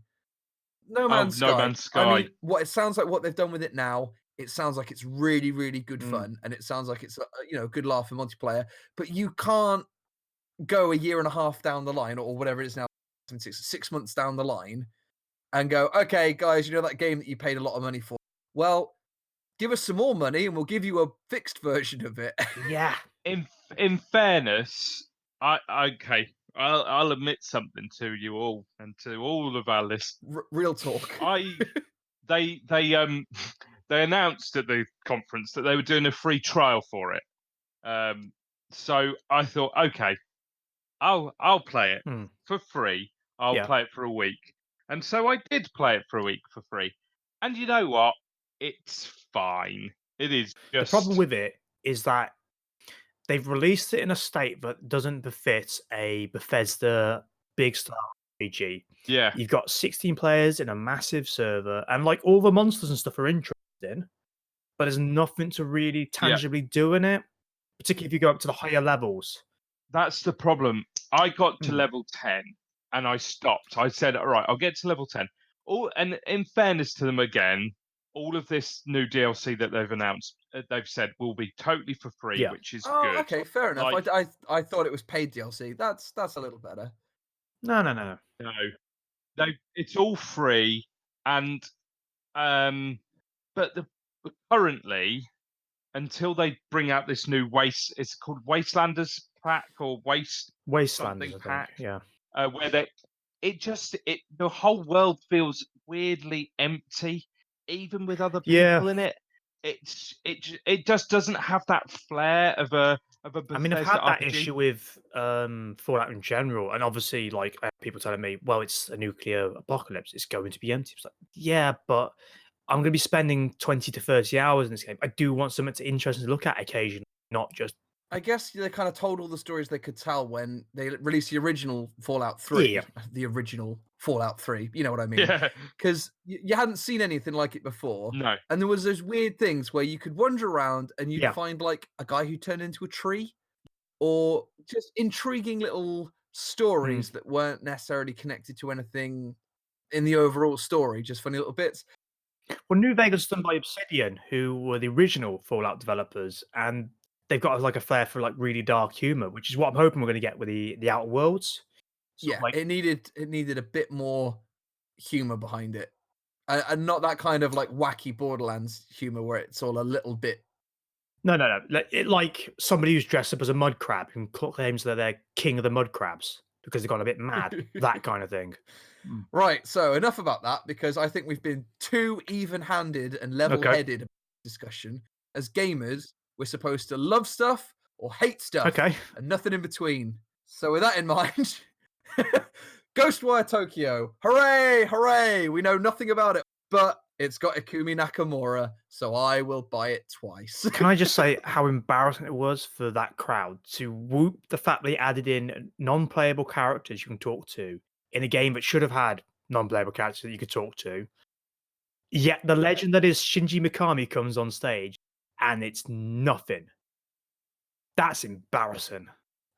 No Man's No Sky. Man's I Sky. mean, what it sounds like what they've done with it now, it sounds like it's really, really good fun, and it sounds like it's a good laugh for multiplayer. But you can't go a year and a half down the line, or whatever it is now, 6 months down the line, and go, okay, guys, that game that you paid a lot of money for. Well, give us some more money, and we'll give you a fixed version of it. Yeah. In fairness, I'll admit something to you all and to all of our listeners. Real talk. They announced at the conference that they were doing a free trial for it. So I thought, okay, I'll play it for free. I'll play it for a week. And so I did play it for a week for free. And you know what? It's fine. It is just... The problem with it is that they've released it in a state that doesn't befit a Bethesda big star RPG. Yeah. You've got 16 players in a massive server, and like all the monsters and stuff are interesting, but there's nothing to really tangibly do in it, particularly if you go up to the higher levels. That's the problem. I got to level 10 and I stopped. I said, all right, I'll get to level 10. And in fairness to them again, all of this new DLC that they've announced, they've said will be totally for free, which is good. Okay, fair enough. Like, I thought it was paid DLC. That's a little better. No. It's all free, and but currently, until they bring out this new it's called Wastelanders pack or Wastelanders pack, yeah, where the whole world feels weirdly empty, even with other people in it. It just doesn't have that flair of a Bethesda I mean, I've had that RPG. issue with Fallout in general, and obviously, like I have people telling me, "Well, it's a nuclear apocalypse; it's going to be empty." It's like, yeah, but I'm going to be spending 20 to 30 hours in this game. I do want something to interesting to look at occasionally, not just. I guess they kind of told all the stories they could tell when they released the original Fallout 3. Yeah. The original Fallout 3. You know what I mean? Yeah. Because you hadn't seen anything like it before. No. And there was those weird things where you could wander around and you'd Yeah. find like a guy who turned into a tree, or just intriguing little stories that weren't necessarily connected to anything in the overall story, just funny little bits. Well, New Vegas was done by Obsidian, who were the original Fallout developers, and they've got like a flair for like really dark humor, which is what I'm hoping we're going to get with the Outer Worlds. Yeah, Like, it needed a bit more humor behind it, and not that kind of like wacky Borderlands humor where it's all a little bit. no. Like somebody who's dressed up as a mud crab and claims that they're king of the mud crabs because they've gone a bit mad. That kind of thing. Right, so enough about that because I think we've been too even-handed and level-headed about this discussion. As gamers, we're supposed to love stuff or hate stuff, Okay. and nothing in between. So with that in mind, Ghostwire Tokyo, hooray, hooray! We know nothing about it, but it's got Ikumi Nakamura, so I will buy it twice. Can I just say how embarrassing it was for that crowd to whoop the fact they added in non-playable characters you can talk to in a game that should have had non-playable characters that you could talk to. Yet the legend that is Shinji Mikami comes on stage and it's nothing. That's embarrassing.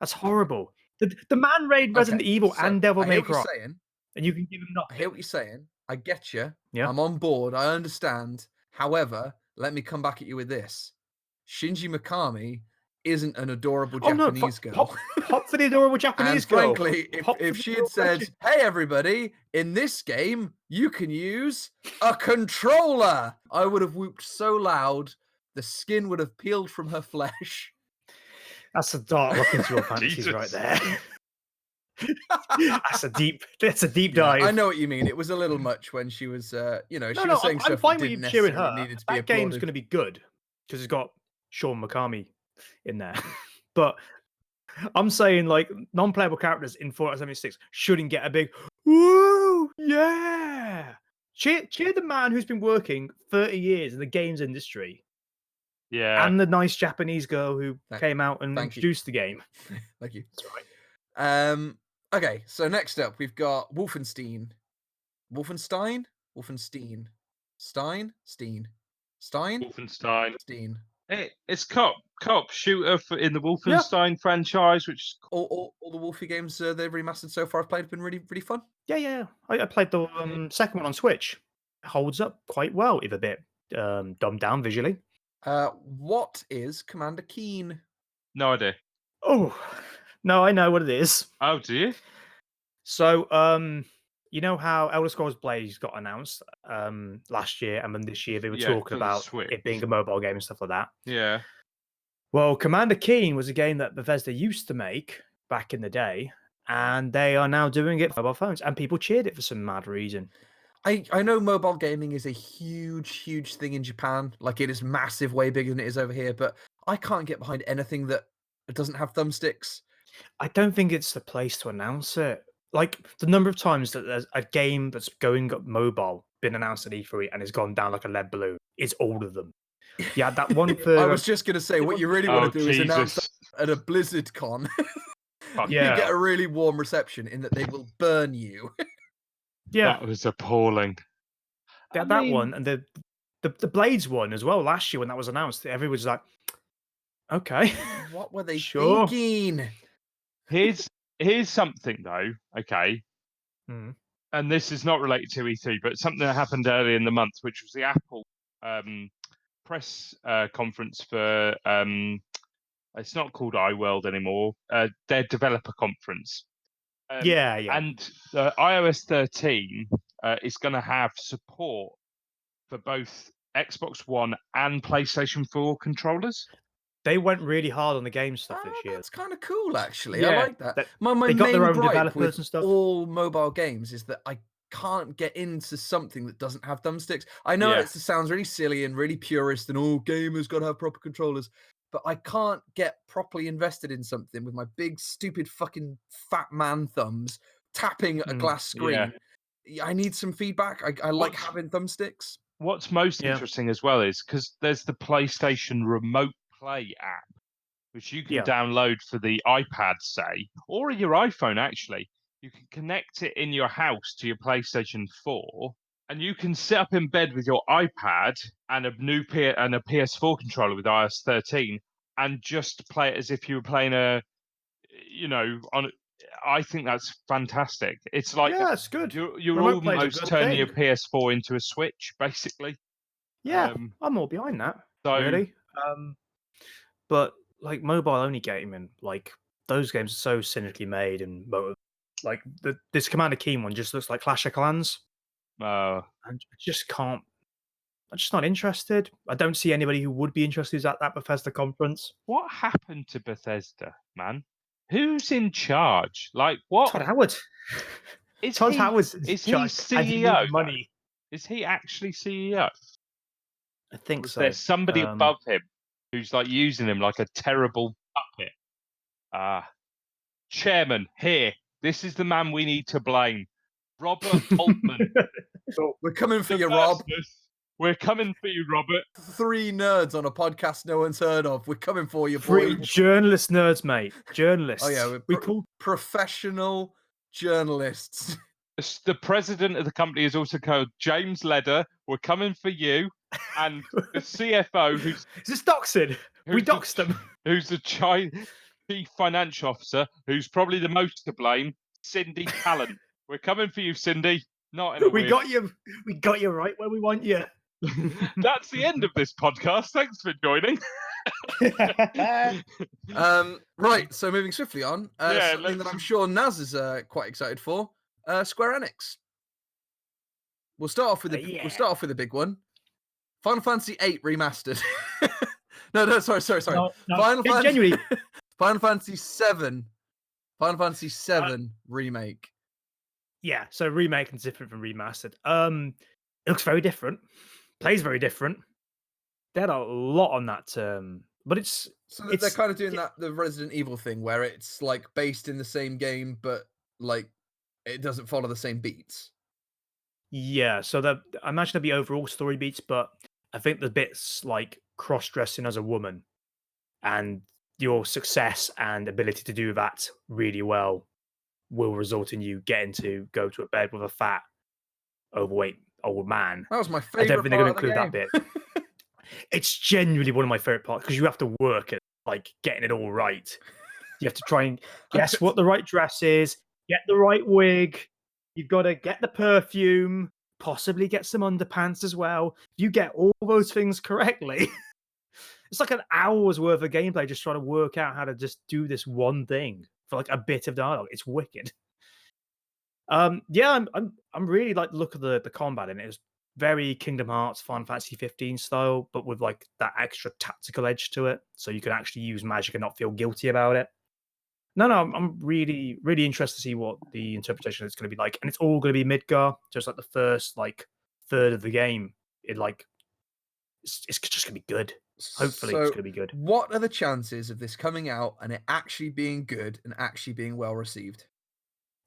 That's horrible. The man raid Resident Evil so and Devil I May hear what Cry, you're saying. and you can give him I nothing. hear what you're saying. I get you. Yeah. I'm on board. I understand. However, let me come back at you with this. Shinji Mikami isn't an adorable Japanese girl. Pop for the adorable Japanese And girl. frankly, Pop if for she the had adorable said, "Hey everybody, in this game you can use a controller," I would have whooped so loud the skin would have peeled from her flesh. That's a dark look into your fantasies right there. That's a deep dive. I know what you mean. It was a little much when she was, she was saying I'm stuff fine that with didn't you cheering necessarily her. needed to be That game's applauded. going to be good because it's got Sean Mikami in there. But I'm saying like non-playable characters in Fallout 76 shouldn't get a big woo, yeah. Cheer the man who's been working 30 years in the games industry. Yeah. And the nice Japanese girl who came out and introduced the game. Thank you. That's right. Okay, so next up we've got Wolfenstein. Wolfenstein? Stein? Wolfenstein. Stein. It's cop shooter in the Wolfenstein franchise, which is all the Wolfie games they've remastered so far I've played have been really, really fun. Yeah. I played the second one on Switch. It holds up quite well, if a bit dumbed down visually. What is Commander Keen? No idea. Oh, no, I know what it is. Oh, do you? So, you know how Elder Scrolls Blaze got announced last year, and then this year they were talking about it being a mobile game and stuff like that. Yeah. Well, Commander Keen was a game that Bethesda used to make back in the day, and they are now doing it for mobile phones, and people cheered it for some mad reason. I know mobile gaming is a huge thing in Japan. Like it is massive, way bigger than it is over here, but I can't get behind anything that doesn't have thumbsticks. I don't think it's the place to announce it. Like the number of times that there's a game that's going up mobile been announced at E3 and has gone down like a lead balloon, it's all of them. Yeah, that one for I was just gonna say what you really want to do is announce Jesus. that at a Blizzard con. Yeah. You get a really warm reception in that they will burn you. Yeah, That was appalling. that one and the Blades one as well last year when that was announced, everyone was like, okay. What were they Sure. thinking? Here's something though, okay. Mm. And this is not related to E3, but something that happened earlier in the month, which was the Apple press conference for it's not called iWorld anymore. Their developer conference. Yeah. And iOS 13 is going to have support for both Xbox One and PlayStation 4 controllers. They went really hard on the game stuff this year. That's kind of cool, actually. Yeah, I like that. My they got main their own gripe developers with and stuff. all mobile games is that I can't get into something that doesn't have thumbsticks. I know Yeah. it sounds really silly and really purist, and all gamers got to have proper controllers, but I can't get properly invested in something with my big, stupid, fucking fat man thumbs tapping a glass screen. Yeah. I need some feedback. I like having thumbsticks. What's most interesting as well is because there's the PlayStation Remote Play app, which you can download for the iPad, say, or your iPhone, actually. You can connect it in your house to your PlayStation 4, and you can sit up in bed with your iPad and a new PS4 controller with iOS 13 and just play it as if you were playing I think that's fantastic. It's like it's good. You're almost turning your PS4 into a Switch, basically. Yeah, I'm all behind that. So, really. But like mobile only gaming, like those games are so cynically made and like this Commander Keen one just looks like Clash of Clans. Oh, And I just can't. I'm just not interested. I don't see anybody who would be interested who's at that Bethesda conference. what happened to Bethesda, man? Who's in charge? Like, what Todd Howard. is Todd he? Howard's in Is he charge, and he CEO? needs money. Is he actually CEO? I think Or is so. there somebody above him who's like using him like a terrible puppet? Chairman, here. This is the man we need to blame. Robert Altman. We're coming for The you, Rob. fastest. We're coming for you, Robert. 3 nerds on a podcast no one's heard of. We're coming for you, boy. Free journalist nerds, mate. Journalists. Oh yeah, we call professional journalists. The president of the company is also called James Leder. We're coming for you. And the CFO, who's Is this doxing? We the- doxed them. who's the chief financial officer, who's probably the most to blame, Cindy Callan. We're coming for you, Cindy. Not in a We weird- got you. We got you right where we want you. That's the end of this podcast. Thanks for joining. Right, so moving swiftly on, Yeah, something that I'm sure Naz is quite excited for. Square Enix. We'll start off with the big one. Final Fantasy VIII remastered. no, sorry. No, Final it's Fantasy genuinely. Final Fantasy VII. Final Fantasy VII remake. Yeah, so remake is different from remastered. It looks very different. Plays very different. They had a lot on that but it's So they're kind of doing the Resident Evil thing where it's like based in the same game, but like it doesn't follow the same beats. yeah. So I imagine there'll be overall story beats, but I think the bits like cross-dressing as a woman and your success and ability to do that really well will result in you getting to go to a bed with a fat, overweight old man. That was my I favorite. don't think they're going to include that bit. It's genuinely one of my favorite parts because you have to work at like getting it all right. You have to try and guess what the right dress is, get the right wig. You've got to get the perfume, possibly get some underpants as well. If you get all those things correctly, it's like an hour's worth of gameplay just trying to work out how to just do this one thing for like a bit of dialogue. It's wicked. Yeah, I'm really like the look of the combat in it. It's very Kingdom Hearts, Final Fantasy 15 style, but with like that extra tactical edge to it, so you can actually use magic and not feel guilty about it. No, I'm really, really interested to see what the interpretation is going to be like, and it's all going to be Midgar, just like the first like third of the game. It's just going to be good. Hopefully, it's going to be good. What are the chances of this coming out and it actually being good and actually being well received?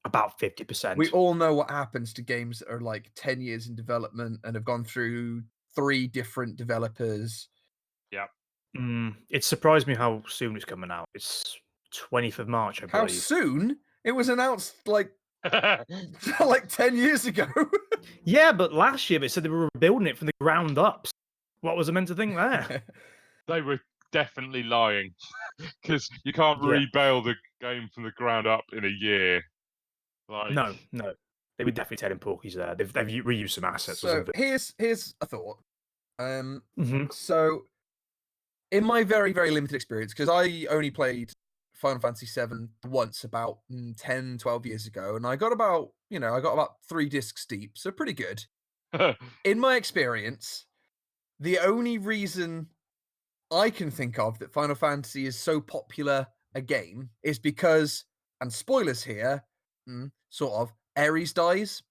About 50%. We all know what happens to games that are like 10 years in development and have gone through 3 different developers. Yeah. It surprised me how soon it's coming out. It's 20th of March, I believe. How soon? It was announced like 10 years ago. Yeah, but last year they said they were rebuilding it from the ground up. What was I meant to think there? They were definitely lying because you can't rebuild the game from the ground up in a year. Like... No. They were definitely telling porkies there. They've reused some assets or So something. here's a thought. Mhm. So in my very, very limited experience, because I only played Final Fantasy VII once about 10, 12 years ago, and I got about 3 discs deep, so pretty good. In my experience, the only reason I can think of that Final Fantasy is so popular a game is because, and spoilers here, sort of, Ares dies.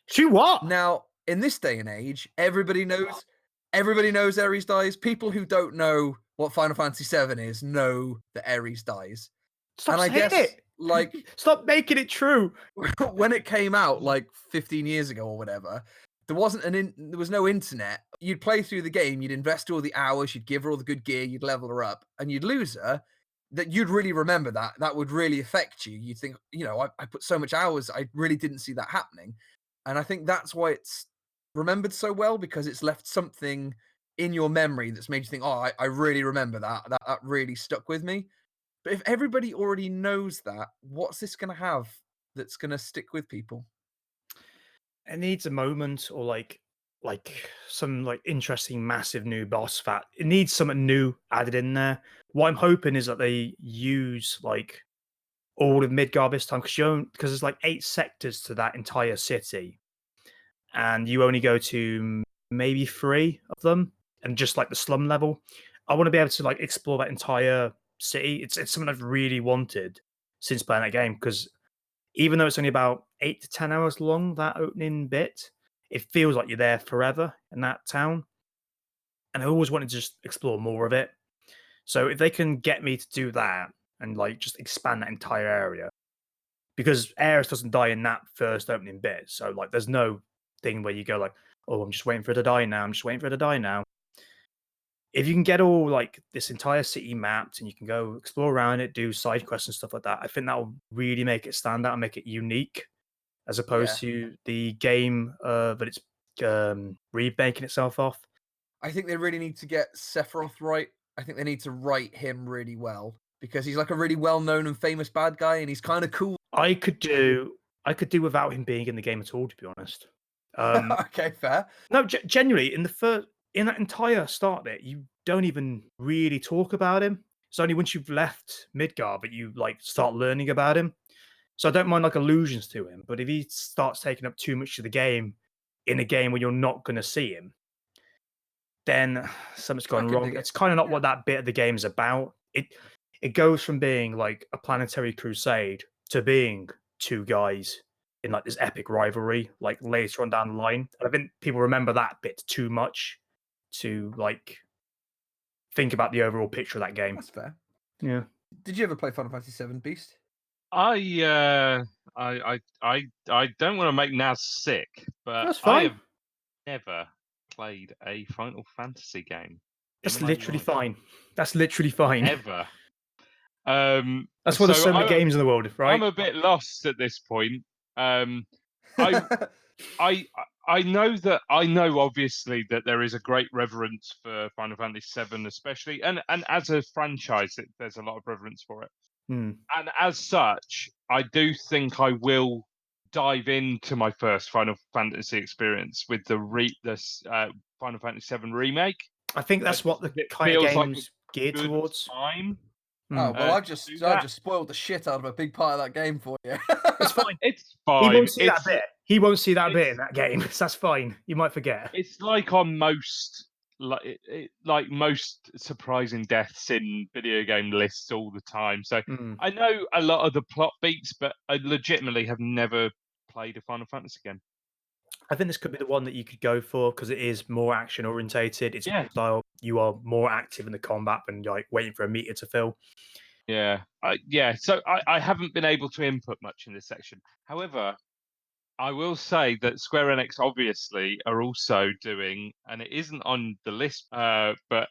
She what? Now, in this day and age, everybody knows Ares dies. People who don't know what Final Fantasy VII is know that Ares dies. Stop and I saying guess, it. like, Stop making it true. when it came out, like 15 years ago or whatever, there was no internet. You'd play through the game, you'd invest all the hours, you'd give her all the good gear, you'd level her up, and you'd lose her. That you'd really remember that. That would really affect you. You'd think, I put so much hours, I really didn't see that happening. And I think that's why it's remembered so well, because it's left something in your memory that's made you think, oh, I really remember that. That really stuck with me. But if everybody already knows that, what's this going to have that's going to stick with people? It needs a moment or like like some like interesting, massive new boss fight. It needs something new added in there. What I'm hoping is that they use like all of Midgar this time because there's like 8 sectors to that entire city, and you only go to maybe 3 of them, and just like the slum level. I want to be able to like explore that entire city. It's something I've really wanted since playing that game because even though it's only about 8 to 10 hours long, that opening bit, it feels like you're there forever in that town. And I always wanted to just explore more of it. So if they can get me to do that and like just expand that entire area, because Aeris doesn't die in that first opening bit. So like there's no thing where you go like, oh, I'm just waiting for it to die now. I'm just waiting for it to die now. If you can get all like this entire city mapped and you can go explore around it, do side quests and stuff like that, I think that will really make it stand out and make it unique as opposed to the game that it's remaking itself off. I think they really need to get Sephiroth right. I think they need to write him really well because he's like a really well-known and famous bad guy, and he's kind of cool. I could do without him being in the game at all, to be honest. Okay, fair. No, genuinely, in that entire start bit, you don't even really talk about him. It's only once you've left Midgar that you like start learning about him. So I don't mind like allusions to him, but if he starts taking up too much of the game in a game where you're not going to see him, then something's gone wrong. It's kind of not what that bit of the game is about. It goes from being like a planetary crusade to being 2 guys in like this epic rivalry, like later on down the line. And I think people remember that bit too much to like think about the overall picture of that game. That's fair. Yeah. Did you ever play Final Fantasy VII, Beast? I don't want to make Naz sick, but That's fine. I have never played a Final Fantasy game. That's literally fine. That's literally fine. Ever. That's why there's so many games in the world, right? I'm a bit lost at this point. I know obviously that there is a great reverence for Final Fantasy VII, especially, and as a franchise, there's a lot of reverence for it. And as such, I do think I will dive into my first Final Fantasy experience with the Final Fantasy VII remake. I think that's what the kind of game's geared towards. Oh well, I just spoiled the shit out of a big part of that game for you. It's fine. It's fine. He won't see that bit. He won't see that bit in that game. So that's fine. You might forget. It's like on most like most surprising deaths in video game lists all the time. So I know a lot of the plot beats, but I legitimately have never played a Final Fantasy game. I think this could be the one that you could go for because it is more action orientated. It's style. You are more active in the combat than like waiting for a meter to fill. Yeah. So I haven't been able to input much in this section. However, I will say that Square Enix obviously are also doing, and it isn't on the list, but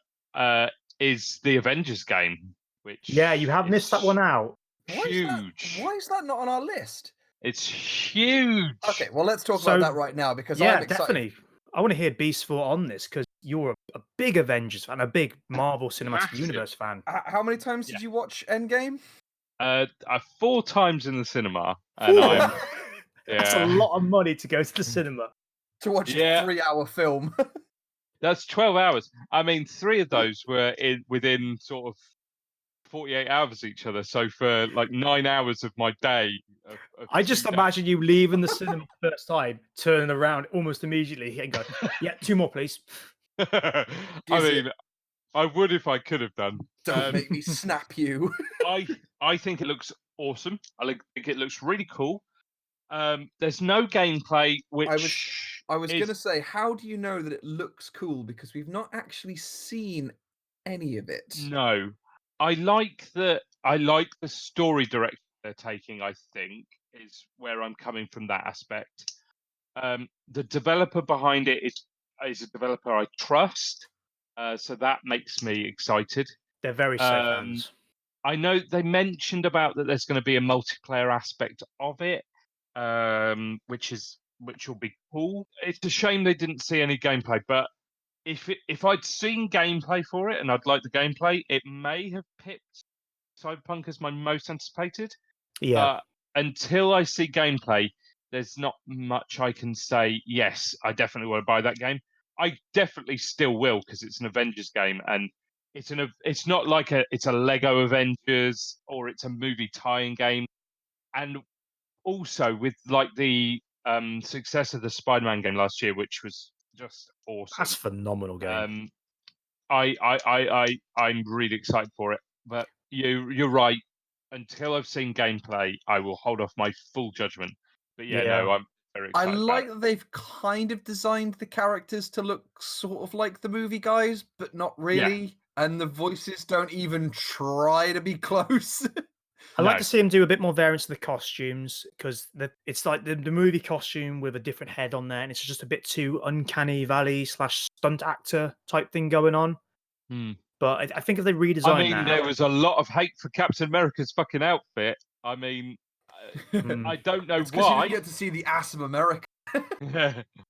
is the Avengers game, which you have missed that one out. Huge. Why is that not on our list? It's huge. Okay, well, let's talk about that right now because I'm excited. Definitely. I want to hear Beast Thought on this because you're a big Avengers fan, a big Marvel Cinematic Universe fan. How many times did you watch Endgame? 4 times in the cinema, and That's a lot of money to go to the cinema to watch a 3-hour film. That's 12 hours. I mean, 3 of those were within sort of 48 hours each other. So for like 9 hours of my day. I just imagine you leaving the cinema the first time, turning around almost immediately and go, 2 more, please. I mean, I would if I could have done. Don't make me snap you. I think it looks awesome. I think it looks really cool. There's no gameplay, which I was going to say, how do you know that it looks cool? Because we've not actually seen any of it. No. I like the story direction they're taking, I think, is where I'm coming from that aspect. The developer behind it is a developer I trust, so that makes me excited. They're very safe hands. I know they mentioned about that there's going to be a multiplayer aspect of it, which will be cool. It's a shame they didn't see any gameplay, but if I'd seen gameplay for it and I'd like the gameplay, it may have picked Cyberpunk as my most anticipated. Yeah. Until I see gameplay, there's not much I can say. Yes, I definitely want to buy that game. I definitely still will because it's an Avengers game, and it's not like it's a Lego Avengers or it's a movie tie-in game. And also with like the success of the Spider-Man game last year, which was just awesome. That's a phenomenal game. I'm really excited for it. But you're right. Until I've seen gameplay, I will hold off my full judgment. But yeah, no, I'm very I excited. like that they've kind of designed the characters to look sort of like the movie guys, but not really. And the voices don't even try to be close. I like to see them do a bit more variance to the costumes because it's like the movie costume with a different head on there, and it's just a bit too uncanny valley / stunt actor type thing going on. But I think if they redesign that, there was a lot of hate for Captain America's fucking outfit. I mean, I don't know why. You get to see the ass of America.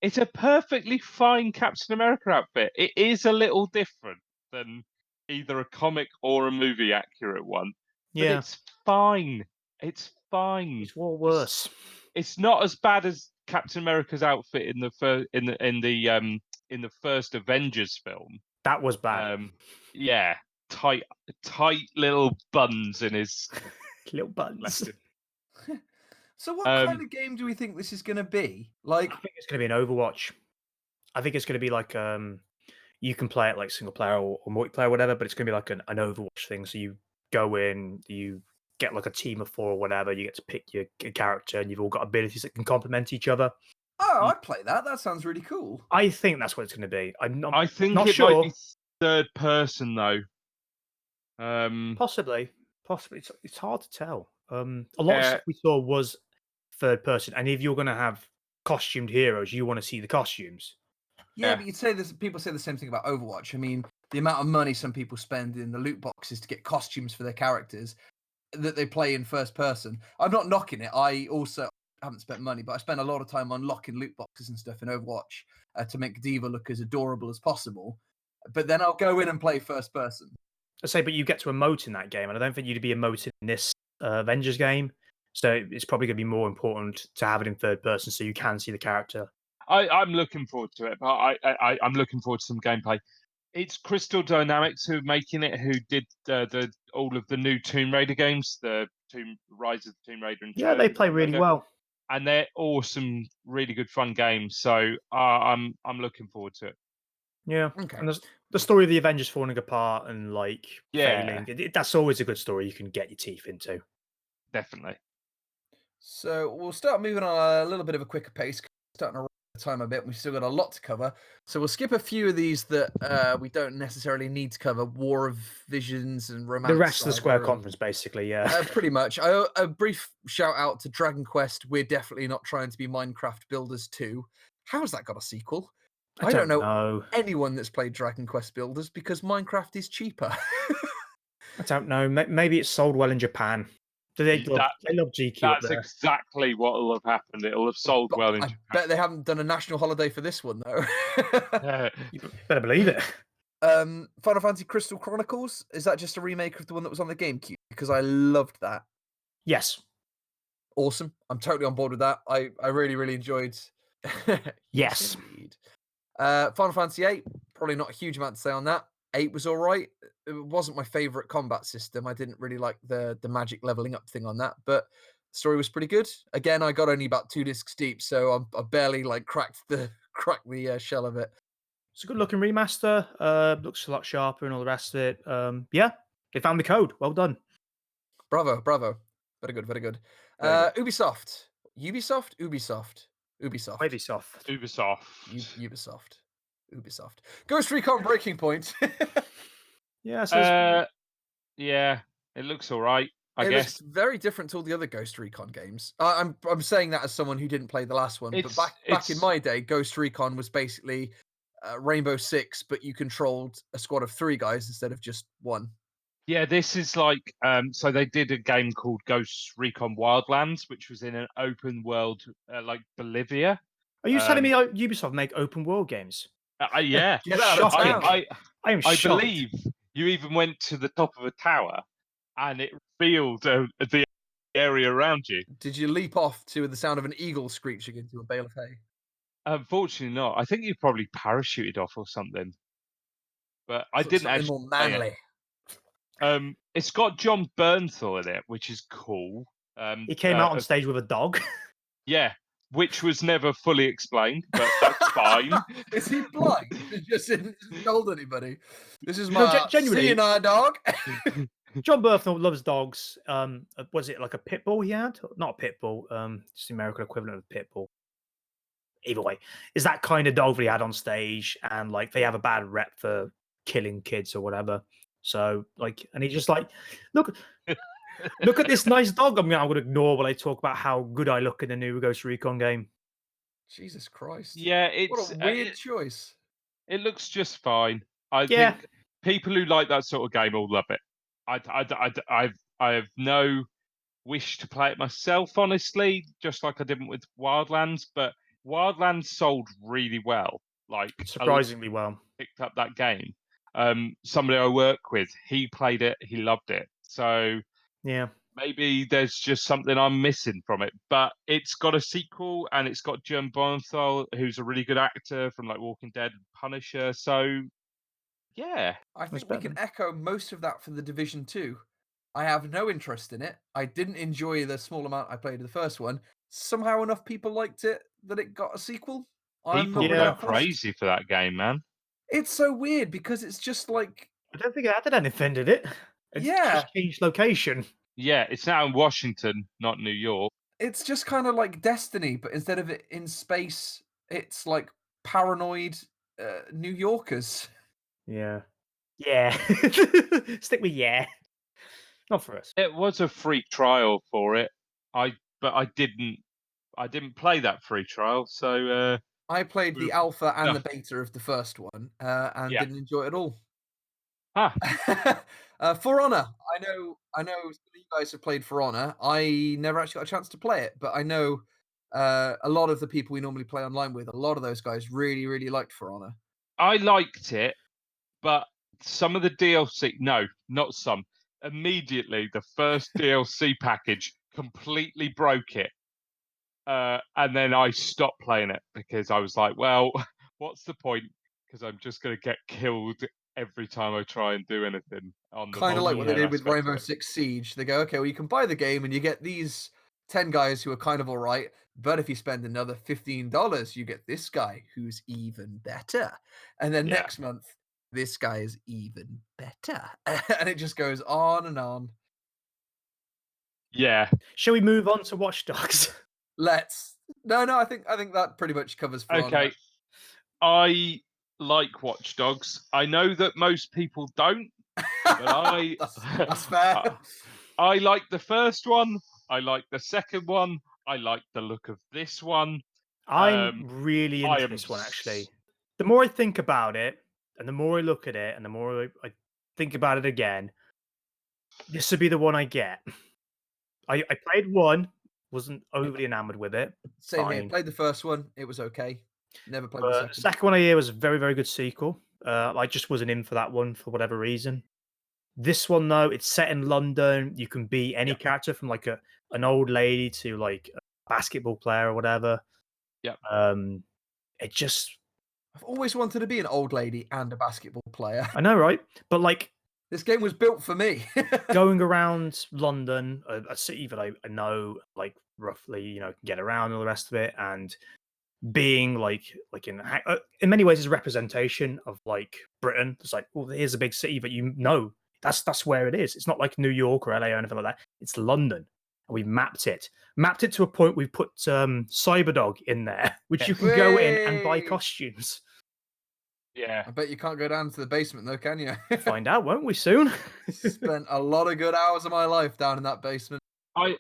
It's a perfectly fine Captain America outfit. It is a little different than either a comic or a movie accurate one. But it's fine. It's fine. It's war worse. It's not as bad as Captain America's outfit in the first Avengers film. That was bad. Yeah, tight little buns in his little buns. So what kind of game do we think this is going to be? Like, I think it's going to be an Overwatch. I think it's going to be like you can play it like single player or multiplayer or whatever, but it's going to be like an Overwatch thing. So you go in, you get like a team of 4 or whatever. You get to pick your character, and you've all got abilities that can complement each other. Oh, I'd play that. That sounds really cool. I think that's what it's going to be. I think not it sure. might be third person though. Possibly. It's hard to tell. A lot of stuff we saw was third person, and if you're going to have costumed heroes, you want to see the costumes. Yeah, but you'd say this. People say the same thing about Overwatch. I mean, the amount of money some people spend in the loot boxes to get costumes for their characters that they play in first person. I'm not knocking it. I also haven't spent money, but I spend a lot of time unlocking loot boxes and stuff in Overwatch to make Diva look as adorable as possible. But then I'll go in and play first person. I say, but you get to emote in that game, and I don't think you'd be emoting in this Avengers game. So it's probably going to be more important to have it in third person so you can see the character. I'm looking forward to it, but I'm looking forward to some gameplay. It's Crystal Dynamics who are making it, who did all of the new Tomb Raider games, the Rise of the Tomb Raider. And they play really well, and they're awesome, really good, fun games. So I'm looking forward to it. Yeah, okay. And the story of the Avengers falling apart and like failing, that's always a good story you can get your teeth into. Definitely. So we'll start moving on a little bit of a quicker pace, starting to run out of time a bit. We've still got a lot to cover, so we'll skip a few of these that we don't necessarily need to cover. War of Visions and Romance. The rest of the Square Conference, basically, yeah. Pretty much. A brief shout out to Dragon Quest. We're definitely not trying to be Minecraft Builders 2. How has that got a sequel? I don't know anyone that's played Dragon Quest Builders because Minecraft is cheaper. I don't know. Maybe it's sold well in Japan. They love GQ. That's exactly what will have happened. It'll have sold well in Japan. I bet they haven't done a national holiday for this one, though. You better believe it. Final Fantasy Crystal Chronicles, is that just a remake of the one that was on the GameCube? Because I loved that. Yes. Awesome. I'm totally on board with that. I really, really enjoyed. Yes. Indeed. Final Fantasy 8, probably not a huge amount to say on that. 8 was all right. It wasn't my favorite combat system. I didn't really like the magic leveling up thing on that, but the story was pretty good. Again, I got only about 2 discs deep, so I barely like cracked the shell of it. It's a good looking remaster. Looks a lot sharper and all the rest of it. Yeah, they found the code. Well done. Bravo. Very good. Ubisoft. Ghost Recon Breaking Point. Yeah. Yeah, it looks all right. I guess looks very different to all the other Ghost Recon games. I'm saying that as someone who didn't play the last one, but back in my day, Ghost Recon was basically Rainbow Six, but you controlled a squad of 3 guys instead of just 1. Yeah, this is like so they did a game called Ghost Recon Wildlands, which was in an open world like Bolivia. Are you telling me Ubisoft make open world games? Yeah. Get out of town. I believe you even went to the top of a tower and it revealed the area around you. Did you leap off to the sound of an eagle screeching into a bale of hay? Unfortunately, not. I think you probably parachuted off or something, but I didn't Something actually more play it. manly. It's got John Bernthal in it, which is cool. He came out on stage with a dog. Yeah, which was never fully explained, but that's fine. Is he blind? He just isn't told anybody. This is No, my genuinely. seeing eye dog. John Bernthal loves dogs. Was it like a pit bull he had? Not a pit bull. Just the American equivalent of a pit bull. Either way, is that kind of dog that he had on stage, and like they have a bad rep for killing kids or whatever. So like, and he's just like, look at this nice dog. I'm going to ignore while I talk about how good I look in the new Ghost Recon game. Jesus Christ! Yeah, What a weird choice. It looks just fine. I think people who like that sort of game all love it. I have no wish to play it myself, honestly, just like I didn't with Wildlands, but Wildlands sold really well. Like Surprisingly well. Picked up that game. Somebody I work with, he played it, he loved it. So yeah, maybe there's just something I'm missing from it. But it's got a sequel, and it's got John Bernthal, who's a really good actor from like Walking Dead and Punisher. So yeah, I think we can echo most of that for the Division 2. I have no interest in it. I didn't enjoy the small amount I played of the first one. Somehow enough people liked it that it got a sequel. People go crazy for that game, man. It's so weird because it's just like... I don't think it added anything, did it? It's just changed location. Yeah, it's now in Washington, not New York. It's just kind of like Destiny, but instead of it in space, it's like paranoid New Yorkers. Yeah. Yeah. Stick with yeah. Not for us. It was a free trial for it. But I didn't play that free trial, so I played the alpha and the beta of the first one, and didn't enjoy it at all. For Honor, I know you guys have played For Honor. I never actually got a chance to play it, but I know a lot of the people we normally play online with, a lot of those guys really, really liked For Honor. I liked it, but some of the DLC, no, not some. Immediately, the first DLC package completely broke it. And then I stopped playing it because I was like, well, what's the point? Because I'm just going to get killed every time I try and do anything. Kind of like what they did with Rainbow Six Siege. They go, okay, well, you can buy the game and you get these 10 guys who are kind of all right, but if you spend another $15, you get this guy who's even better. And then next month, this guy is even better. And it just goes on and on. Yeah. Shall we move on to Watch Dogs? Let's. No, I think that pretty much covers For Honor. Okay. I like Watch Dogs. I know that most people don't, but that's fair. I like the first one. I like the second one. I like the look of this one. I'm really into this one, actually. The more I think about it, and the more I look at it, and the more I think about it again, this would be the one I get. I played one, wasn't overly enamored with it. Same here. Played the first one, it was okay. Never played the second. Second one I hear was a very, very good sequel. I just wasn't in for that one for whatever reason. This one, though, it's set in London. You can be any character from like an old lady to like a basketball player or whatever. Yeah. It just... I've always wanted to be an old lady and a basketball player. I know, right? But like... This game was built for me. Going around London, a city that I know, like, roughly, can get around and all the rest of it, and being like in many ways is a representation of like Britain. It's like, well, here's a big city, but that's where it is. It's not like New York or LA or anything like that. It's London, and we mapped it to a point. We put Cyberdog in there, which you can go in and buy costumes. Yeah, I bet you can't go down to the basement though, can you? Find out, won't we soon? Spent a lot of good hours of my life down in that basement.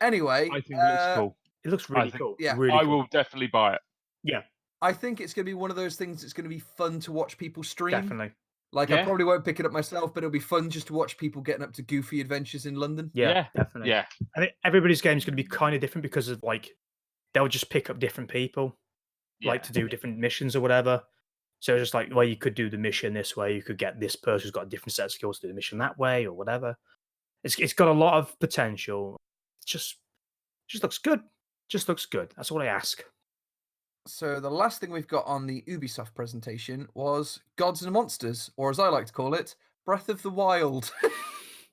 Anyway, I think it looks cool. It looks really cool. Yeah, really I will definitely buy it. Yeah. I think it's going to be one of those things that's going to be fun to watch people stream. Definitely. Like, I probably won't pick it up myself, but it'll be fun just to watch people getting up to goofy adventures in London. Yeah, definitely. Yeah. I think everybody's game is going to be kind of different because of, like, they'll just pick up different people, like, to do different missions or whatever. So it's just like, well, you could do the mission this way. You could get this person who's got a different set of skills to do the mission that way or whatever. It's got a lot of potential. Just Just looks good. Just looks good. That's all I ask. So the last thing we've got on the Ubisoft presentation was Gods and Monsters, or as I like to call it, Breath of the Wild.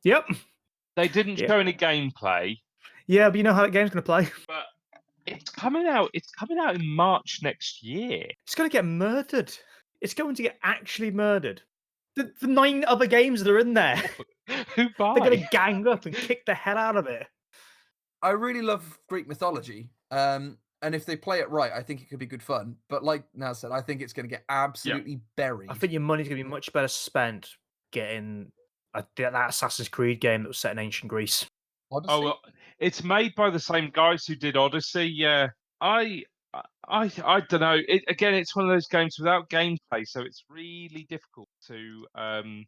Yep. They didn't Yeah. show any gameplay, Yeah, but you know how that game's going to play. but it's coming out. It's coming out in March next year. It's going to get murdered. It's going to get actually murdered. The 9 other games that are in there, Who they're buy? going to gang up and kick the hell out of it. I really love Greek mythology. And if they play it right, I think it could be good fun. But like Naz said, I think it's going to get absolutely buried. I think your money's going to be much better spent getting that Assassin's Creed game that was set in ancient Greece. Odyssey? Oh, well, it's made by the same guys who did Odyssey. Yeah, I don't know. It's one of those games without gameplay, so it's really difficult to to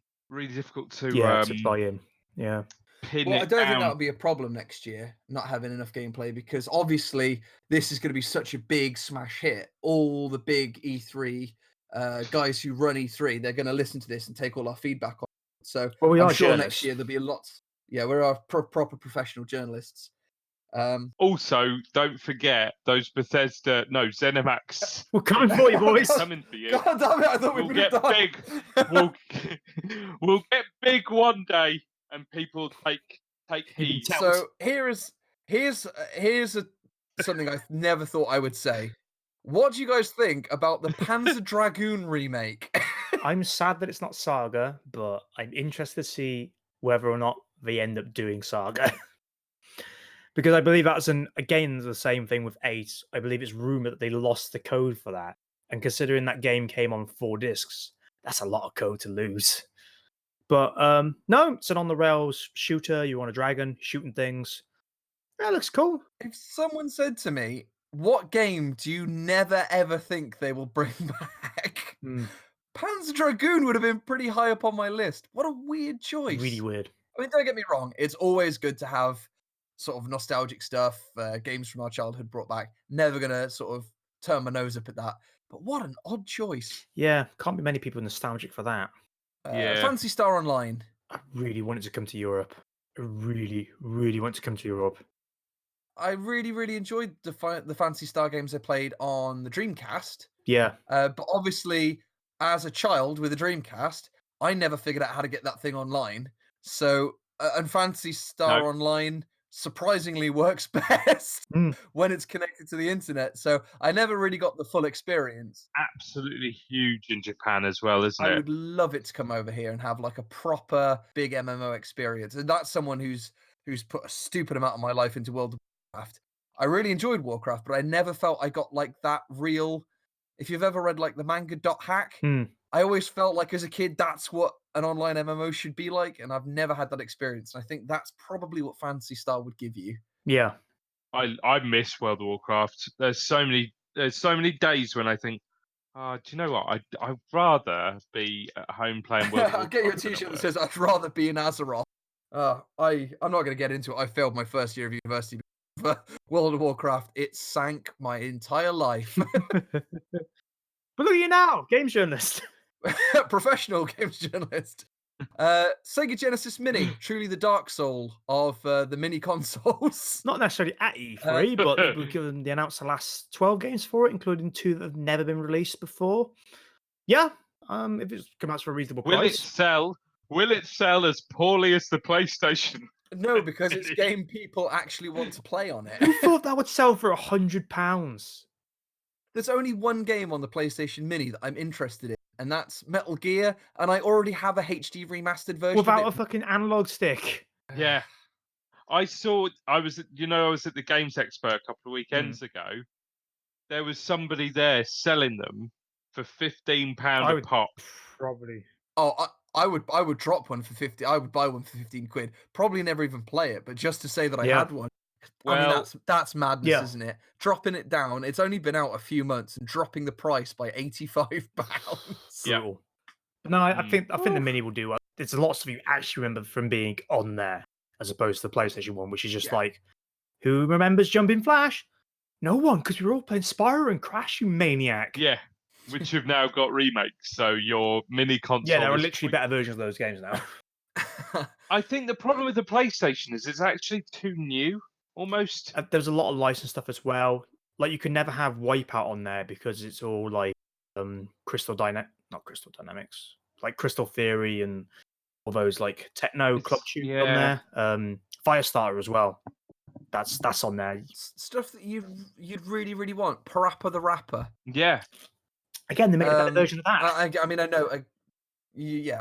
buy in. Yeah. pin Well, I it don't think down. that'll be a problem next year, not having enough gameplay, because obviously this is going to be such a big smash hit. All the big E3 guys who run E3, they're going to listen to this and take all our feedback on it. So Well, we I'm are sure journalists. next year there'll be a lot. Yeah, we're our proper professional journalists. Also, don't forget those Bethesda, no, ZeniMax. We're coming for you, boys. Coming for you. God damn it! I thought we We'll would have get done. big. We'll get big one day, and people take heed. So here's something I never thought I would say. What do you guys think about the Panzer Dragoon remake? I'm sad that it's not Saga, but I'm interested to see whether or not they end up doing Saga. Because I believe that's again the same thing with 8. I believe it's rumored that they lost the code for that. And considering that game came on 4 discs, that's a lot of code to lose. But no, it's an on the rails shooter. You're on a dragon shooting things. That looks cool. If someone said to me, "What game do you never ever think they will bring back?" Panzer Dragoon would have been pretty high up on my list. What a weird choice. Really weird. I mean, don't get me wrong. It's always good to have sort of nostalgic stuff, games from our childhood brought back. Never going to sort of turn my nose up at that. But what an odd choice. Yeah, can't be many people nostalgic for that. Yeah. Fantasy Star Online. I really wanted to come to Europe. I really, really want to come to Europe. I really, really enjoyed the Fantasy Star games I played on the Dreamcast. Yeah. But obviously, as a child with a Dreamcast, I never figured out how to get that thing online. So, and Fantasy Star Online surprisingly works best when it's connected to the internet. So I never really got the full experience. Absolutely huge in Japan as well, isn't I it? would love it to come over here and have like a proper big MMO experience. And that's someone who's put a stupid amount of my life into World of Warcraft. I really enjoyed Warcraft, but I never felt I got like that real. If you've ever read like the manga .hack, I always felt like as a kid that's what an online MMO should be like, and I've never had that experience. And I think that's probably what Phantasy Star would give you. Yeah. I miss World of Warcraft. There's so many days when I think, do you know what? I'd rather be at home playing World of Warcraft. I'll get you a t-shirt that says I'd rather be in Azeroth. I'm not going to get into it. I failed my first year of university. But World of Warcraft, it sank my entire life. But look at you now, games journalist. Professional games journalist. Sega Genesis Mini, truly the Dark Soul of the mini consoles. Not necessarily at E3, but they announced the last 12 games for it, including 2 that have never been released before. Yeah, if it's come out for a reasonable price. Will it sell as poorly as the PlayStation? No, because it's game people actually want to play on it. Who thought that would sell for £100? There's only one game on the PlayStation Mini that I'm interested in, and that's Metal Gear, and I already have a HD remastered version without of a fucking analog stick. Yeah. I was at the Games Expo a couple of weekends ago. There was somebody there selling them for £15 a pop. Probably. Oh, I would drop one for 50. I would buy one for 15 quid. Probably never even play it, but just to say that I had one. Well, I mean, that's madness, isn't it? Dropping it down. It's only been out a few months and dropping the price by £85. Yeah. No, I think the Mini will do well. There's lots of you actually remember from being on there, as opposed to the PlayStation one, which is just like, who remembers Jumping Flash? No one, because we were all playing Spyro and Crash, you maniac. Yeah, which have now got remakes. So your mini console. Yeah, there are literally better versions of those games now. I think the problem with the PlayStation is it's actually too new. almost. There's a lot of licensed stuff as well. Like you can never have Wipeout on there because it's all like not Crystal Dynamics, like Crystal Theory and all those like techno club tunes on there. Firestarter as well. That's on there. Stuff that you'd really, really want. Parappa the Rapper. Yeah. Again, they made a better version of that. I mean, I know.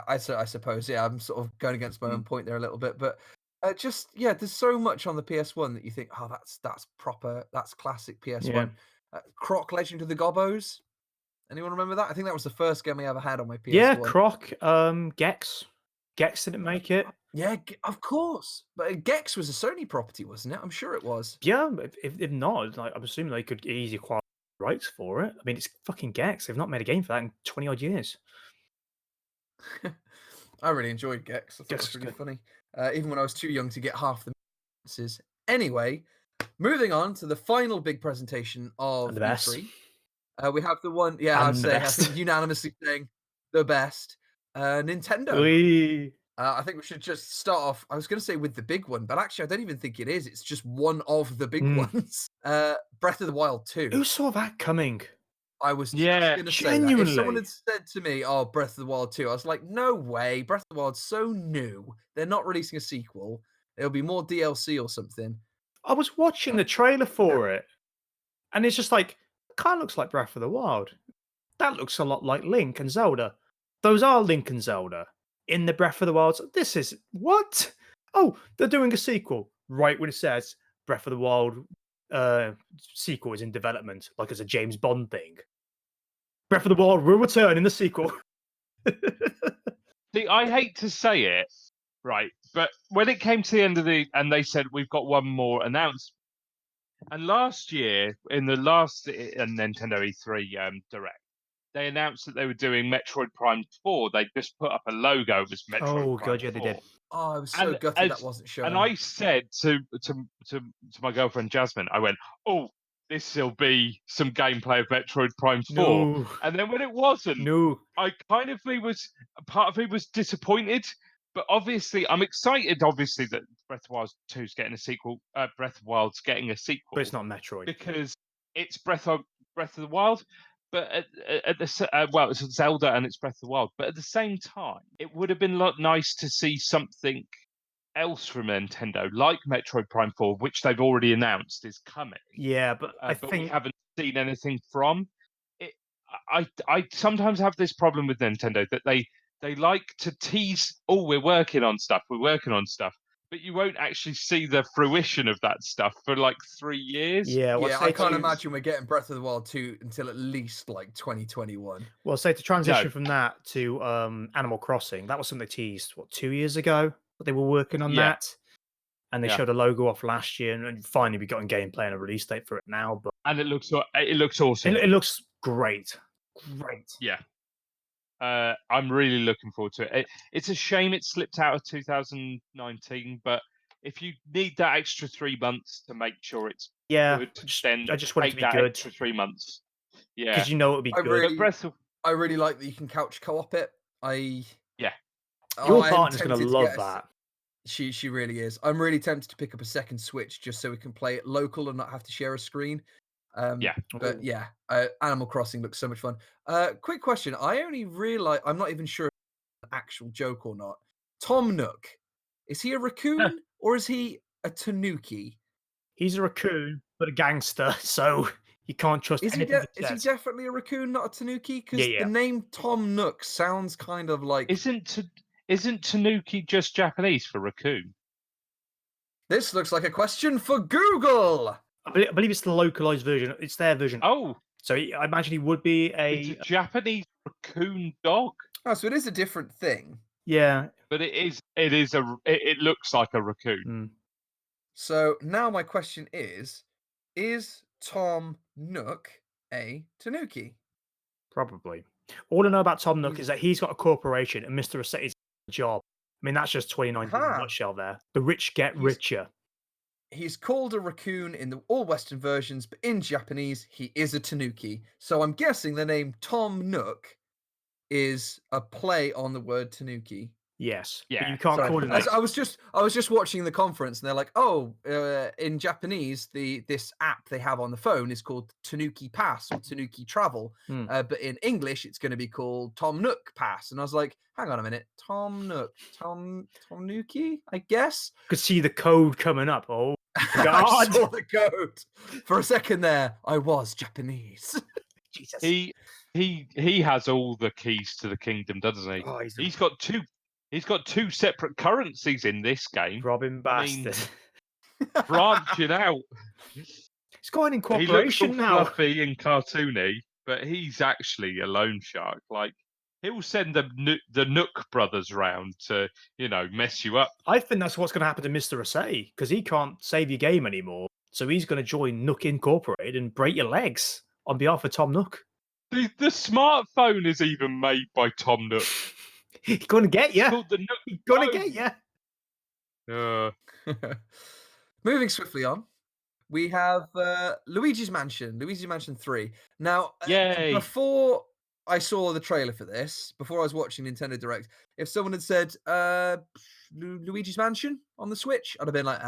I suppose. Yeah, I'm sort of going against my own point there a little bit, but there's so much on the PS1 that you think, oh, that's proper, that's classic PS1. Croc Legend of the Gobbos. Anyone remember that? I think that was the first game I ever had on my PS1. Yeah, Croc, Gex. Gex didn't make it. Yeah, of course. But Gex was a Sony property, wasn't it? I'm sure it was. Yeah, if not, like, I'm assuming they could easily acquire rights for it. I mean, it's fucking Gex. They've not made a game for that in 20 odd years. I really enjoyed Gex. I thought it was really funny. Even when I was too young to get half the references. Anyway, moving on to the final big presentation of The best. E3. We have the one, I think unanimously saying the best, Nintendo. I think we should just start off. I was going to say with the big one, but actually, I don't even think it is. It's just one of the big ones. Breath of the Wild 2. Who saw that coming? I was just going to say that. Genuinely. If someone had said to me, "Oh, Breath of the Wild 2," I was like, "No way! Breath of the Wild's so new. They're not releasing a sequel. It'll be more DLC or something." I was watching the trailer for it, and it's just like, kind of looks like Breath of the Wild. That looks a lot like Link and Zelda. Those are Link and Zelda in the Breath of the Wild. This is what? Oh, they're doing a sequel. Right when it says Breath of the Wild sequel is in development, like it's a James Bond thing. Breath of the Wild will return in the sequel. See, I hate to say it, right, but when it came to the end of and they said we've got one more announcement, and last year in the last Nintendo E3 Direct, they announced that they were doing Metroid Prime 4. They just put up a logo of Metroid Prime 4. Oh god, yeah, they did. Oh, I was so gutted that wasn't shown. And I said to my girlfriend Jasmine, I went, "Oh, this will be some gameplay of Metroid Prime 4." No. And then when it wasn't, I kind of part of me was disappointed. But obviously, I'm excited. Obviously, that Breath of the Wild 2 is getting a sequel. Breath of the Wild's getting a sequel, But it's not Metroid because it's Breath of the Wild. But it's Zelda and it's Breath of the Wild. But at the same time, it would have been nice to see something else from Nintendo, like Metroid Prime 4, which they've already announced is coming. Yeah, but I think we haven't seen anything from it. I sometimes have this problem with Nintendo that they like to tease, "Oh, we're working on stuff, but you won't actually see the fruition of that stuff for like 3 years. Yeah, I can't imagine we're getting Breath of the Wild 2 until at least like 2021. Well, say to transition from that to Animal Crossing, that was something they teased 2 years ago. But they were working on that, and they showed a logo off last year, and finally we got in gameplay and a release date for it now. But and it looks awesome. It looks great. Yeah. I'm really looking forward to it. It's a shame it slipped out of 2019, but if you need that extra 3 months to make sure it's good, then I just want it to be that good. extra 3 months. Yeah, because you know it'll be good. I really like that you can couch co-op it. Your partner's going to love that. She really is. I'm really tempted to pick up a second Switch just so we can play it local and not have to share a screen. But Animal Crossing looks so much fun. Quick question. I only realized, I'm not even sure if it's an actual joke or not. Tom Nook, is he a raccoon or is he a tanuki? He's a raccoon, but a gangster, so you can't trust anything Is he definitely a raccoon, not a tanuki? Because the name Tom Nook sounds kind of like... Isn't tanuki just Japanese for raccoon? This looks like a question for Google! I believe it's the localized version. It's their version. Oh. So I imagine he would be It's a Japanese raccoon dog. Oh, so it is a different thing. Yeah. But it looks like a raccoon. So now my question is Tom Nook a tanuki? Probably. All I know about Tom Nook is that he's got a corporation and Mr. Assetti's job. I mean, that's just 2019 in a nutshell there. The rich get richer. He's called a raccoon in all Western versions, but in Japanese, he is a tanuki. So I'm guessing the name Tom Nook is a play on the word tanuki. Yes. Yeah. But you can't Sorry. coordinate. I was just watching the conference, and they're like, "Oh, in Japanese, this app they have on the phone is called Tanuki Pass or Tanuki Travel, Hmm. but in English, it's going to be called Tom Nook Pass." And I was like, "Hang on a minute, Tom Nook, Tom Nuki, I guess." Could see the code coming up. Oh, I God. saw the code for a second there. I was Japanese. Jesus. He has all the keys to the kingdom, doesn't he? Oh, he's a He's got two separate currencies in this game. robbing I mean, bastard. branching out. It's going in He looks all cooperation now. fluffy and cartoony, but he's actually a loan shark. Like, he'll send the Nook brothers round to, mess you up. I think that's what's going to happen to Mr. Asai because he can't save your game anymore. So he's going to join Nook Incorporated and break your legs on behalf of Tom Nook. The smartphone is even made by Tom Nook. He's going to get you. It's called the Nook He's going to phone. get you. Moving swiftly on, we have Luigi's Mansion 3. Now, Yay. before I saw the trailer for this, before I was watching Nintendo Direct, if someone had said Luigi's Mansion on the Switch, I'd have been like,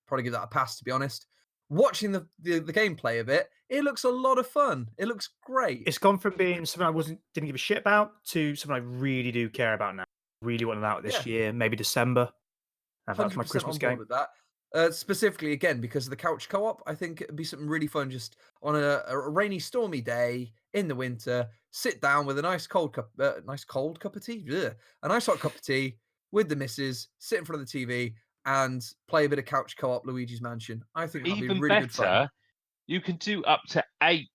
probably give that a pass, to be honest. Watching the gameplay of it, it looks a lot of fun. It looks great. It's gone from being something I didn't give a shit about to something I really do care about now. Really want it out this year, maybe December. And that's my 100% Christmas on board game. with that. Specifically, again, because of the couch co-op, I think it'd be something really fun just on a rainy, stormy day in the winter. Sit down with a nice cold cup of tea, a nice hot cup of tea with the missus, sit in front of the TV, and play a bit of couch co-op Luigi's Mansion. I think that'd be Even really good fun. better, you can do up to 8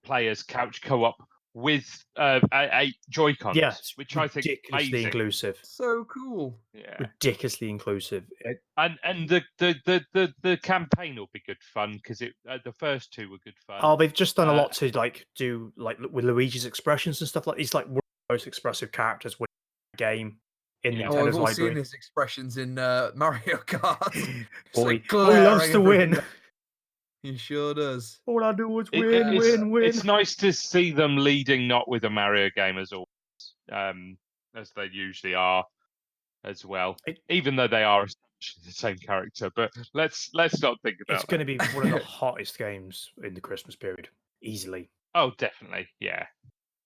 players couch co-op with 8 Joy-Cons, Yeah, which I think is ridiculously amazing. inclusive. So cool. Yeah, Ridiculously inclusive. and the campaign will be good fun because the first 2 were good fun. Oh, they've just done a lot to do with Luigi's expressions and stuff like. He's like one of the most expressive characters in the game in Yeah. Nintendo's I've all seen library. his expressions in Mario Kart. Boy, Just, like, he loves glaring to win. everything. He sure does. All I do is It's win. It's nice to see them leading not with a Mario game as they usually are as well. Even though they are essentially the same character, but let's not think about It's going to be one of the hottest games in the Christmas period, easily. Oh, definitely, yeah.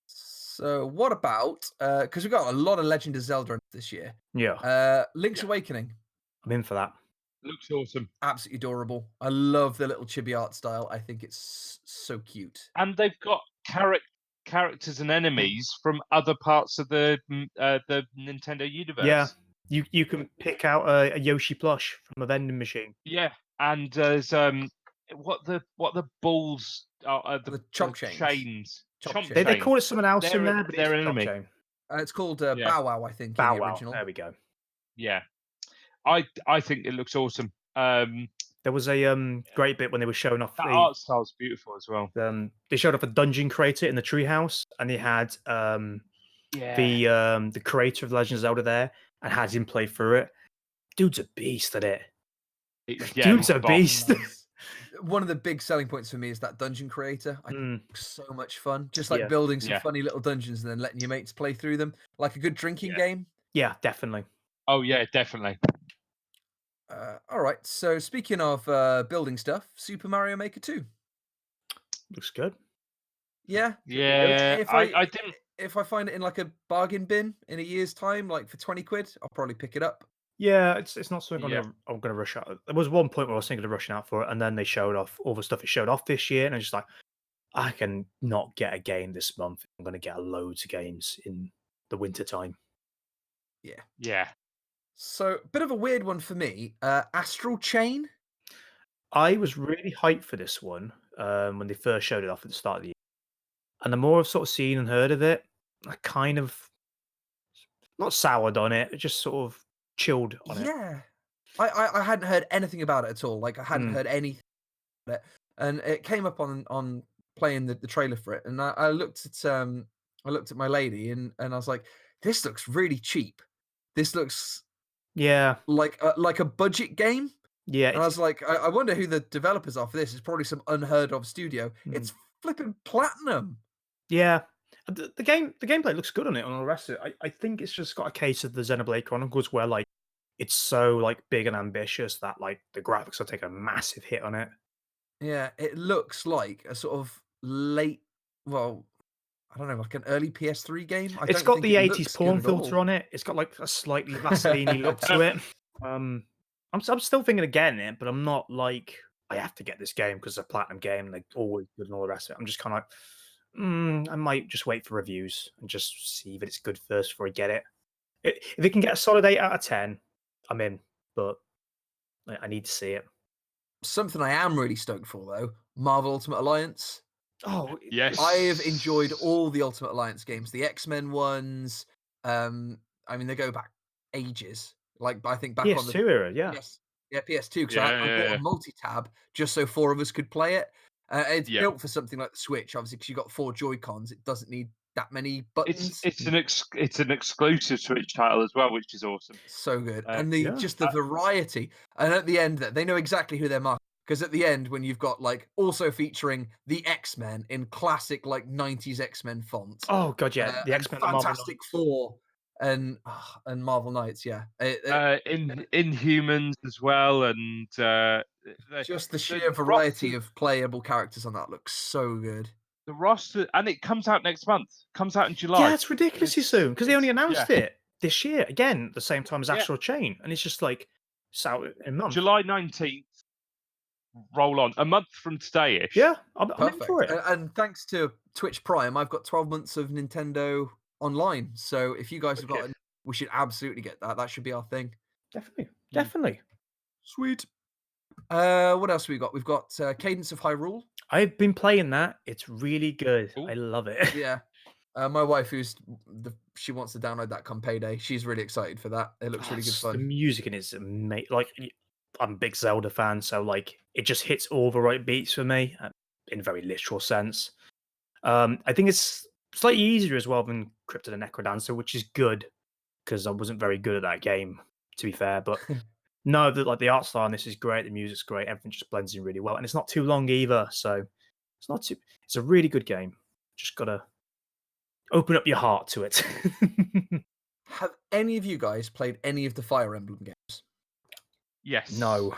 So what about because we've got a lot of Legend of Zelda this year. Yeah, Link's Awakening. I'm in for that. Looks awesome. Absolutely adorable. I love the little chibi art style. I think it's so cute. And they've got characters and enemies from other parts of the Nintendo universe. Yeah, you can pick out a Yoshi plush from a vending machine. Yeah, and there's what the balls are The chomp chains. Chomp chains. They call it something else in They're- there, but they're it's enemy. chomp chain. It's called Yeah. Bow Wow, I think. Bow in the Wow. original. There we go. Yeah, I think it looks awesome. There was a great bit when they were showing off That art style's beautiful as well. they showed off a dungeon creator in the treehouse, and they had the creator of Legend of Zelda there, and had him play through it. Dude's a beast at it. Dude's a beast. One of the big selling points for me is that dungeon creator. I think it's so much fun. Just like Yeah. building some Yeah. funny little dungeons and then letting your mates play through them. Like a good drinking Yeah. game. Yeah, definitely. Oh yeah, definitely. All right. So speaking of building stuff, Super Mario Maker 2. Looks good. Yeah. Yeah, If I didn't. If I find it in like a bargain bin in a year's time, like for 20 quid, I'll probably pick it up. Yeah, it's not something Yeah. I'm gonna rush out. There was one point where I was thinking of rushing out for it, and then they showed off all the stuff it showed off this year, and I was just like, I can not get a game this month. I'm gonna get loads of games in the winter time. Yeah. So bit of a weird one for me. Astral Chain. I was really hyped for this one when they first showed it off at the start of the year, and the more I've sort of seen and heard of it, I kind of not soured on it, just sort of chilled on it. Yeah. I hadn't heard anything about it at all. Like I hadn't heard anything about it. And it came up on playing the trailer for it. And I looked at my lady and I was like, this looks really cheap. This looks Yeah, like a budget game. yeah. And I was like, I wonder who the developers are for this. It's probably some unheard of studio. It's flipping platinum. Yeah, The gameplay looks good on it and all the rest of it. I think it's just got a case of the Xenoblade Chronicles where like it's so like big and ambitious that like the graphics are taking a massive hit on it. Yeah, it looks like a sort of late, well, I don't know, like an early PS3 game. I It's don't got think the it 80s looks good porn at filter all. on it. It's got like a slightly Vaseline look to it. I'm still thinking of getting it, but I'm not like I have to get this game because it's a platinum game and they're always good and all the rest of it. I'm just kind of like, I might just wait for reviews and just see that it's good first before I get it. If it can get a solid 8 out of 10, I'm in, but I need to see it. Something I am really stoked for though, Marvel Ultimate Alliance. Oh, Yes. I have enjoyed all the Ultimate Alliance games, the X-Men ones. I mean, they go back ages. Like I think back on the PS2 era, yeah. PS2 because I bought Yeah. a multi-tab just so 4 of us could play it. It's Yeah. built for something like the Switch, obviously, because you got 4 Joy-Cons. It doesn't need that many buttons. It's an exclusive Switch title as well, which is awesome. So good, and yeah. just the variety. And at the end, they know exactly who they're marketing. Because at the end, when you've got like also featuring the X-Men in classic like 90s X-Men font. Oh god, yeah, the and X-Men, Fantastic Four, and Marvel Knights. Yeah, In Inhumans as well, and just the sheer variety of playable characters on that looks so good. the roster, and it comes out next month. Comes out in July. Yeah, it's ridiculously soon because they only announced yeah. it this year again at the same time as Yeah. Astral Chain, and it's just like it's out in a month. July 19th. Roll on a month from today-ish. Yeah, I'm in Perfect. for it. And thanks to Twitch Prime, I've got 12 months of Nintendo Online. So if you guys have got, we should absolutely get that. That should be our thing. Definitely. Sweet. What else have we got? We've got Cadence of Hyrule. I've been playing that. It's really good. Ooh. I love it. Yeah. My wife, she wants to download that come payday. She's really excited for that. It looks really good fun. The music in it is amazing. Like, I'm a big Zelda fan, so like it just hits all the right beats for me in a very literal sense. I think it's slightly easier as well than Crypt of the Necrodancer, which is good because I wasn't very good at that game, to be fair. But no, the art style on this is great. The music's great. Everything just blends in really well, and it's not too long either. So it's not too. It's a really good game. Just gotta open up your heart to it. Have any of you guys played any of the Fire Emblem games? Yes. No.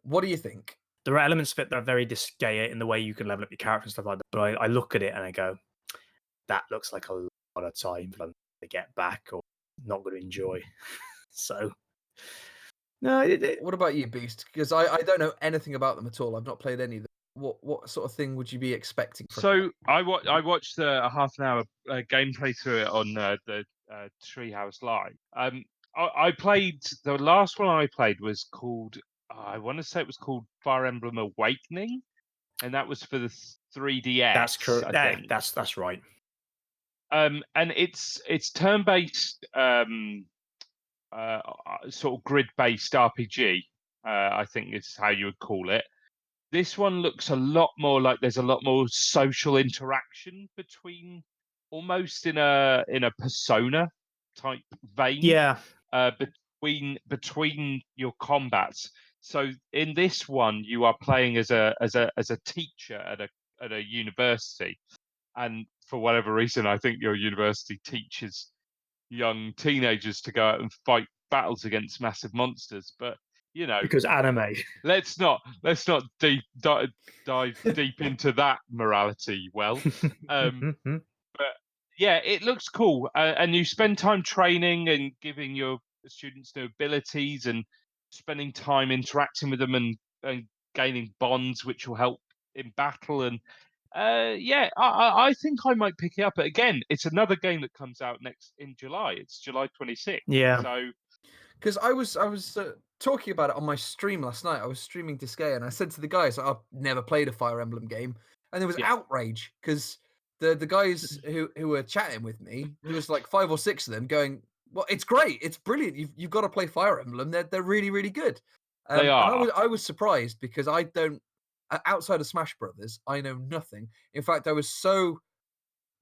What do you think? There are elements of it that are very disgaea in the way you can level up your character and stuff like that. But I look at it and I go, that looks like a lot of time for them to get back or not going to enjoy. So, no. What about you, Beast? Because I don't know anything about them at all. I've not played any of them. What sort of thing would you be expecting from So I watched a half an hour gameplay through it on the Treehouse Live. I played the last one I played was called I want to say it was called Fire Emblem Awakening, and that was for the 3DS. That's correct. I think. That's right. And it's turn-based, sort of grid-based RPG. I think is how you would call it. This one looks a lot more like there's a lot more social interaction between, almost in a Persona type vein. Yeah. Between your combats. So in this one, you are playing as a teacher at a university, and for whatever reason, I think your university teaches young teenagers to go out and fight battles against massive monsters. But you know, because anime. Let's not dive deep into that morality. Well, but yeah, it looks cool, and you spend time training and giving your students new abilities and spending time interacting with them and gaining bonds, which will help in battle. And yeah, I think I might pick it up. But again, it's another game that comes out in July. It's July 26th. Yeah. So because I was talking about it on my stream last night. I was streaming Disgaea, and I said to the guys, I've never played a Fire Emblem game, and there was outrage because the guys who were chatting with me, there was like 5 or 6 of them going, "Well, it's great, it's brilliant. You've got to play Fire Emblem. They're really really good." They are. And I was surprised because I don't, outside of Smash Brothers, I know nothing. In fact, I was so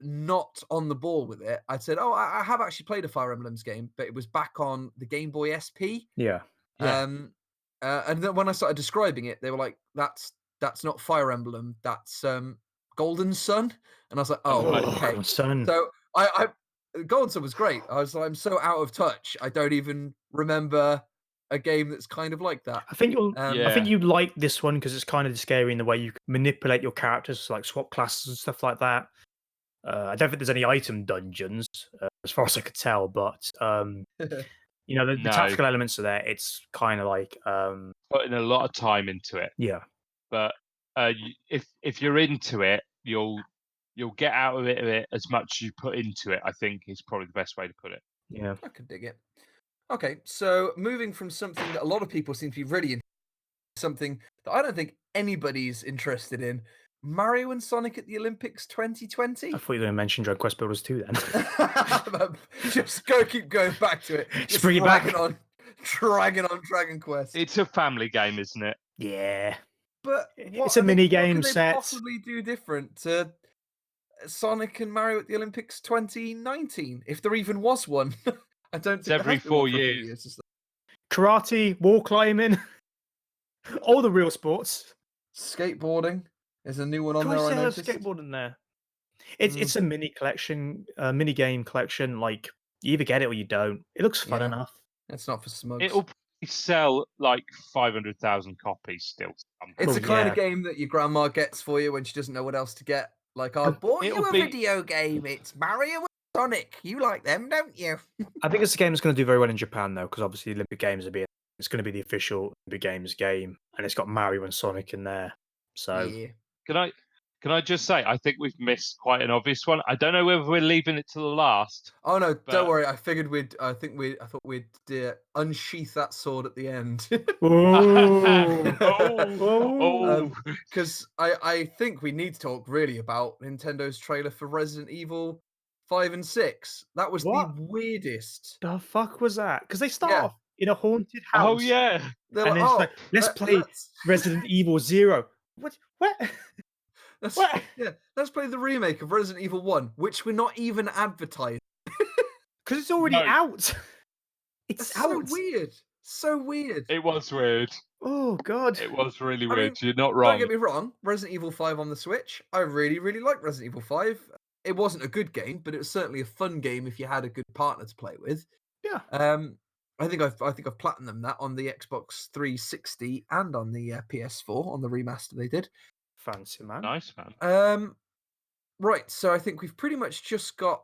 not on the ball with it. I said, "Oh, I have actually played a Fire Emblems game, but it was back on the Game Boy SP." Yeah. And then when I started describing it, they were like, "That's not Fire Emblem. That's Golden Sun, and I was like, oh, Oh, okay. Golden Sun. So I Golden Sun was great. I was like, I'm so out of touch. I don't even remember a game that's kind of like that. I think you'll. Um, I think Yeah. you like this one because it's kind of scary in the way you can manipulate your characters, like swap classes and stuff like that. I don't think there's any item dungeons, as far as I could tell, but the No. tactical elements are there. It's kind of like Putting a lot of time into it, yeah. but if you're into it, you'll get out of it as much as you put into it. I think is probably the best way to put it. Yeah. I could dig it. Okay, so moving from something that a lot of people seem to be really into, something that I don't think anybody's interested in, Mario and Sonic at the Olympics 2020. I thought you were going to mention Dragon Quest Builders 2 then. Just keep going back to it. Just bring it back. Dragging on Dragon Quest. It's a family game, isn't it? Yeah. But It's a mini game what could set. they possibly do different to Sonic and Mario at the Olympics 2019, if there even was one? I don't think It's every there has been one 4 for a few years. is there? Karate, wall climbing, all the real sports. Skateboarding is a new one on Of there. course, I there's noticed. skateboarding there. It's a mini collection, mini game collection. Like you either get it or you don't. It looks fun Yeah. enough. It's not for Smugs. It'll probably sell like 500,000 copies still. It's Well, the kind yeah. of game that your grandma gets for you when she doesn't know what else to get. Like, I bought you It'll a be- video game. It's Mario and Sonic. You like them, don't you? I think it's a game that's going to do very well in Japan though, because obviously the Olympic Games it's going to be the official Olympic Games game, and it's got Mario and Sonic in there. So Yeah. Can I just say, I think we've missed quite an obvious one. I don't know whether we're leaving it to the last. Oh no, But- don't worry. I figured I thought we'd unsheath that sword at the end. Oh. Because I think we need to talk really about Nintendo's trailer for Resident Evil 5 and 6. That was What? the weirdest. the fuck was that? Because they start Yeah. off in a haunted house. Oh yeah. They're And like, then it's oh, like, let's let- play let's- Resident Evil 0. What? let's- What? Yeah, let's play the remake of Resident Evil 1, which we're not even advertising. Because it's already No. out. It's That's so out. weird. So weird. It was weird. Oh god. It was really I mean, weird. You're not Don't wrong. get me wrong, Resident Evil 5 on the Switch, I really, really like Resident Evil 5. It wasn't a good game, but it was certainly a fun game if you had a good partner to play with. Yeah. I think I've platinumed that on the Xbox 360 and on the PS4 on the remaster they did. Fancy man. Nice, man. Right, so I think we've pretty much just got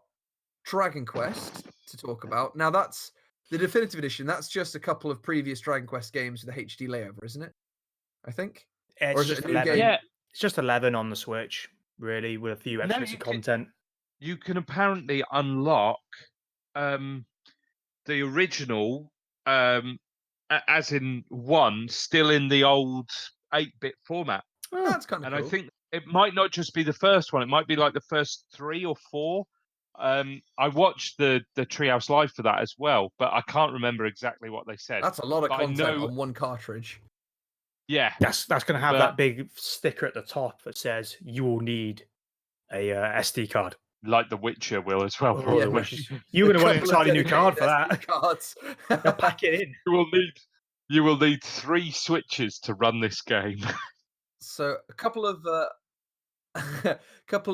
Dragon Quest to talk about. Now that's the definitive edition. That's just a couple of previous Dragon Quest games with a HD layover, isn't it? I think. It's Or is it just a new 11. game? Yeah, It's just 11 on the Switch, really, with a few No, extra bits you of can- content. you can apparently unlock the original, as in one, still in the old 8-bit format. That's kind of And cool. I think it might not just be the first one; it might be like the first 3 or 4. I watched the Treehouse Live for that as well, but I can't remember exactly what they said. That's a lot of but I content know- on one cartridge. Yeah, That's going to have But- that big sticker at the top that says you will need a SD card. like The Witcher will as well. Oh, probably. yeah. which is, you're going to want an Couple of entirely new card for dedicated that. SD cards. They'll pack it in. You will need 3 switches to run this game. So a couple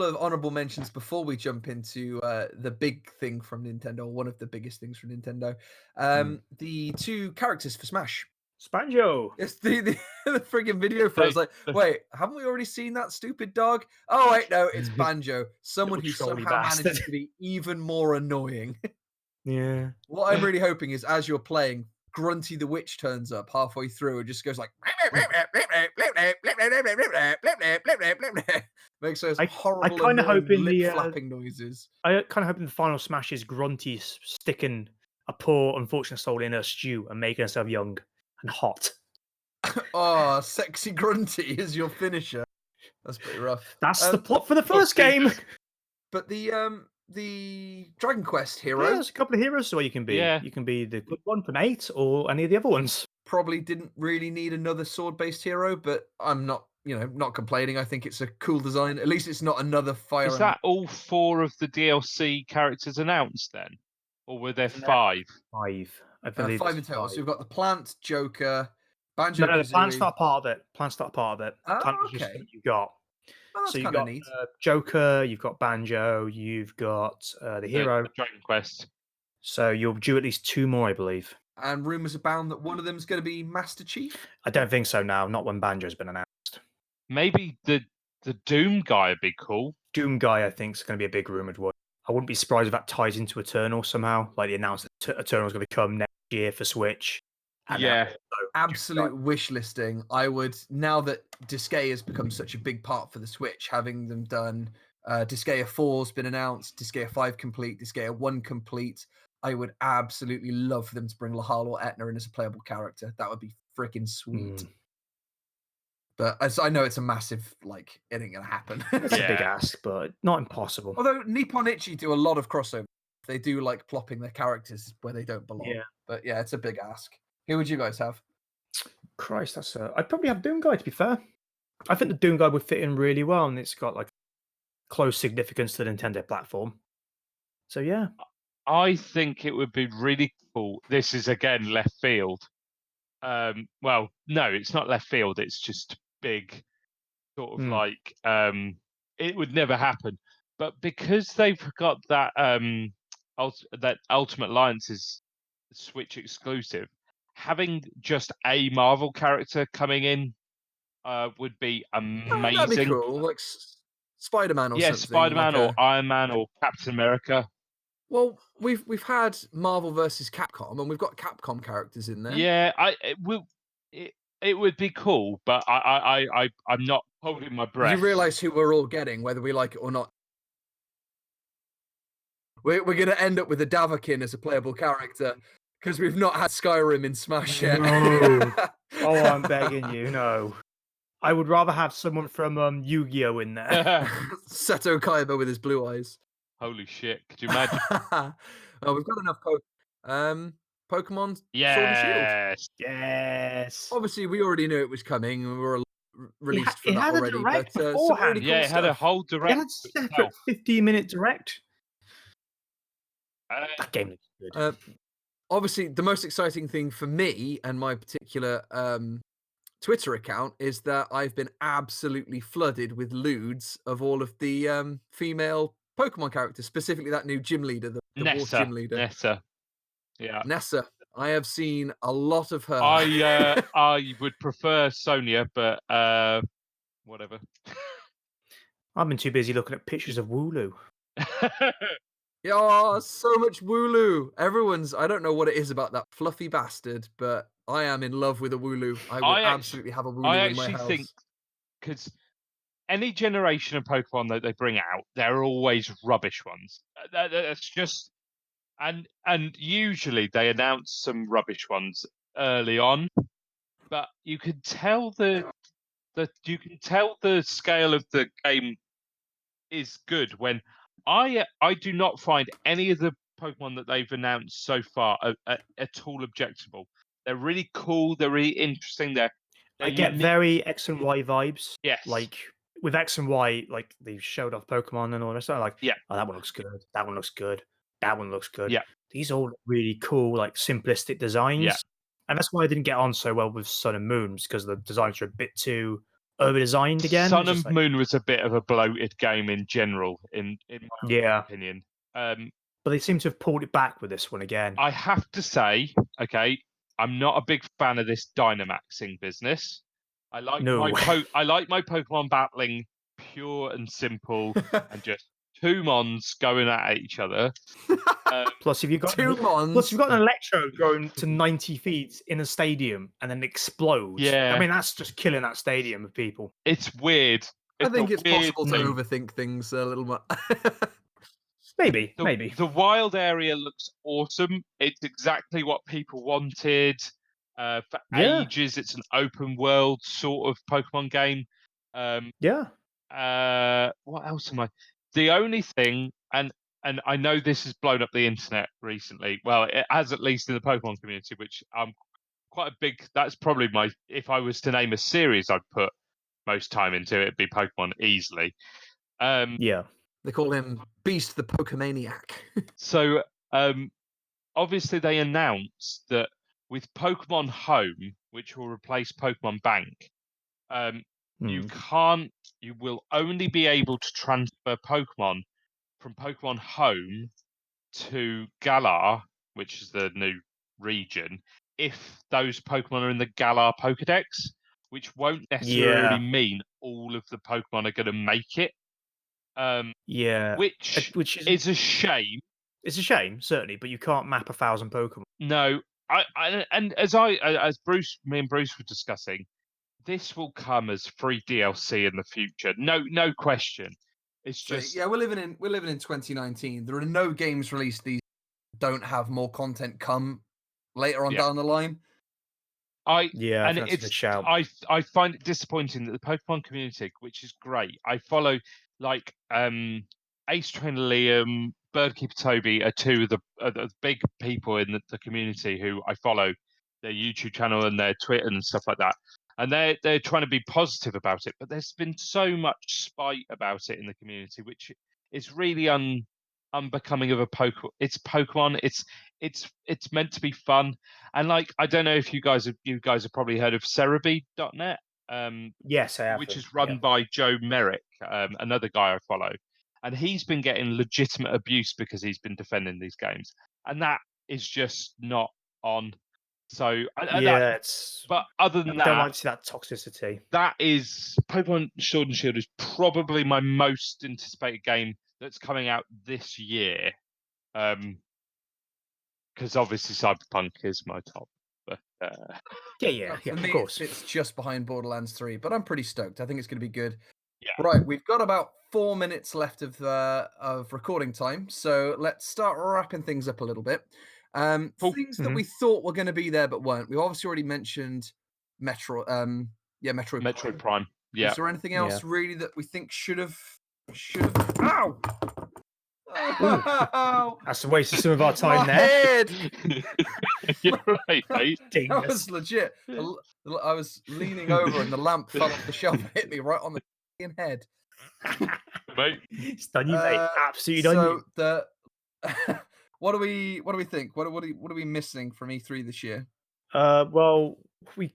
of honorable mentions before we jump into the big thing from Nintendo, one of the biggest things from Nintendo. The 2 characters for Smash. Spanjo. It's the friggin' video for it. I was like, wait, haven't we already seen that stupid dog? Oh wait, no, it's Banjo. Someone who Little trolly somehow manages bastard. to be even more annoying. Yeah. What I'm really hoping is as you're playing, Grunty the Witch turns up halfway through and just goes like makes those I horrible kinda annoying hope in lip the, flapping noises. I kind of hope in the final smash is Grunty sticking a poor unfortunate soul in her stew and making herself young and hot. Oh, sexy Grunty is your finisher. That's pretty rough. That's the plot for the first game. But the Dragon Quest hero Yeah, there's a couple of heroes where you can be. Yeah. You can be the good one from 8 or any of the other ones. probably didn't really need another sword-based hero, but I'm not, not complaining. I think it's a cool design. At least it's not another Fire Is Emblem. that all 4 of the DLC characters announced then? Or were there No. 5? 5. I believe 5 in it's total. So 5. we've got the Plant, Joker, Banjo. No, the plant's Kazooie. not part of it. Plant's not part of it. Oh, Plant is just okay. what you got. Well, that's So you've kind of got neat. Joker, you've got Banjo, you've got the hero. The Dragon Quest. So you'll due at least 2 more, I believe. And rumors abound that one of them is going to be Master Chief. I don't think so now. Not when Banjo's been announced. Maybe the Doom guy would be cool. Doom guy, I think, is going to be a big rumored one. I wouldn't be surprised if that ties into Eternal somehow. Like they announced that Eternal's going to come next year for Switch. And Yeah. Absolute wish listing. I would, now that Disgaea has become such a big part for the Switch, having them done, Disgaea 4's been announced, Disgaea 5 complete, Disgaea 1 complete. I would absolutely love for them to bring Lahal or Etna in as a playable character. That would be freaking sweet. But as I know, it's a massive, like, it ain't gonna happen. It's a big ask, but not impossible. Although Nippon Ichi do a lot of crossover. They do like plopping their characters where they don't belong. Yeah. But yeah, it's a big ask. Who would you guys have? Christ, that's I'd probably have Doom Guy, to be fair. I think the Doom Guy would fit in really well, and it's got like close significance to the Nintendo platform. So yeah. I think it would be really cool. This is again left field. Well, no, it's not left field. It's just big, sort of like it would never happen. But because they've got that that Ultimate Alliance is Switch exclusive, having just a Marvel character coming in would be amazing. That'd be cool, like Spider-Man or something. Spider-Man like or Iron Man or Captain America. Well, we've had Marvel versus Capcom, and we've got Capcom characters in there. Yeah, it would be cool, but I'm not holding my breath. You realise who we're all getting, whether we like it or not. We're going to end up with a Davakin as a playable character because we've not had Skyrim in Smash yet. No. Oh, I'm begging you, no. I would rather have someone from Yu-Gi-Oh in there. Seto Kaiba with his blue eyes. Holy shit! Could you imagine? Oh, we've got enough Pokemon Sword and Yes, yes. Obviously, we already knew it was coming. We were released for it that had a already. direct But beforehand. really yeah, it had a whole It direct. had a separate 15-minute direct. Uh, That game looks good. Obviously, the most exciting thing for me and my particular Twitter account is that I've been absolutely flooded with lewds of all of the female Pokemon characters, specifically that new gym leader, the Wolf gym leader. Nessa. Yeah. Nessa. I have seen a lot of her. I would prefer Sonia, but whatever. I've been too busy looking at pictures of Wooloo. Yeah, so much Wooloo. I don't know what it is about that fluffy bastard, but I am in love with a Wooloo. I would absolutely have a Wooloo I in my actually house. think, because any generation of Pokemon that they bring out, they're always rubbish ones. That's just, and usually they announce some rubbish ones early on, but you can tell the scale of the game is good when I do not find any of the Pokemon that they've announced so far at all objectable. They're really cool. They're really interesting. They're I get very X and Y vibes. Yes. Like with X and Y, like they showed off Pokemon and all that stuff. Like, yeah, oh, that one looks good. That one looks good. That one looks good. Yeah. These all look really cool, like simplistic designs. Yeah. And that's why I didn't get on so well with Sun and Moon, because the designs are a bit too over designed again. Sun and Moon was a bit of a bloated game in general, in my opinion. But they seem to have pulled it back with this one again. I have to say, okay, I'm not a big fan of this Dynamaxing business. I like my Pokemon battling pure and simple and just two Mons going at each other. Plus, if you've got two Mons, plus you've got an Electro going to 90 feet in a stadium and then explodes. Yeah, I mean that's just killing that stadium of people. It's weird. I think it's possible to overthink things a little more. Maybe. The wild area looks awesome. It's exactly what people wanted. For ages, it's an open world sort of Pokemon game. What else am I? The only thing, and I know this has blown up the internet recently. Well, it has, at least in the Pokemon community, which I'm quite a big. That's probably my. If I was to name a series, I'd put most time into it. It'd be Pokemon easily. They call him Beast the Pokemaniac. So, obviously, they announced that with Pokemon Home, which will replace Pokemon Bank, you you will only be able to transfer Pokemon from Pokemon Home to Galar, which is the new region, if those Pokemon are in the Galar Pokedex, which won't necessarily mean all of the Pokemon are going to make it. Which is a shame. It's a shame, certainly, but you can't map 1,000 Pokemon. No, and as me and Bruce were discussing, this will come as free DLC in the future. No question. It's just we're living in 2019. There are no games released these don't have more content come later on down the line. I find it disappointing that the Pokemon community, which is great, I follow like Ace Trainer Liam, Birdkeeper Toby are two of the big people in the community who I follow their YouTube channel and their Twitter and stuff like that. And they're trying to be positive about it, but there's been so much spite about it in the community, which is really unbecoming of a Pokemon. It's Pokemon. It's meant to be fun. And like, I don't know if you guys have probably heard of Cerebi.net. Yes, I have. Which is run by Joe Merrick, another guy I follow, and he's been getting legitimate abuse because he's been defending these games, and that is just not on. So but other than that, I don't like to see that toxicity. That is Pokemon Sword and Shield is probably my most anticipated game that's coming out this year, because obviously Cyberpunk is my top. But of course, it's just behind Borderlands 3, but I'm pretty stoked. I think it's going to be good. Yeah. Right, we've got about 4 minutes left of recording time, so let's start wrapping things up a little bit. Things that we thought were going to be there but weren't. We obviously already mentioned Metroid Prime. Yeah. Is there anything else really that we think should have? Ow! Oh, that's a waste of some of our time my there. Head. You're right, mate. That was legit. I was leaning over and the lamp fell off the shelf and hit me right on the head. Mate. It's done you, mate. Absolutely done you. What do we think? What are we missing from E3 this year? Well, we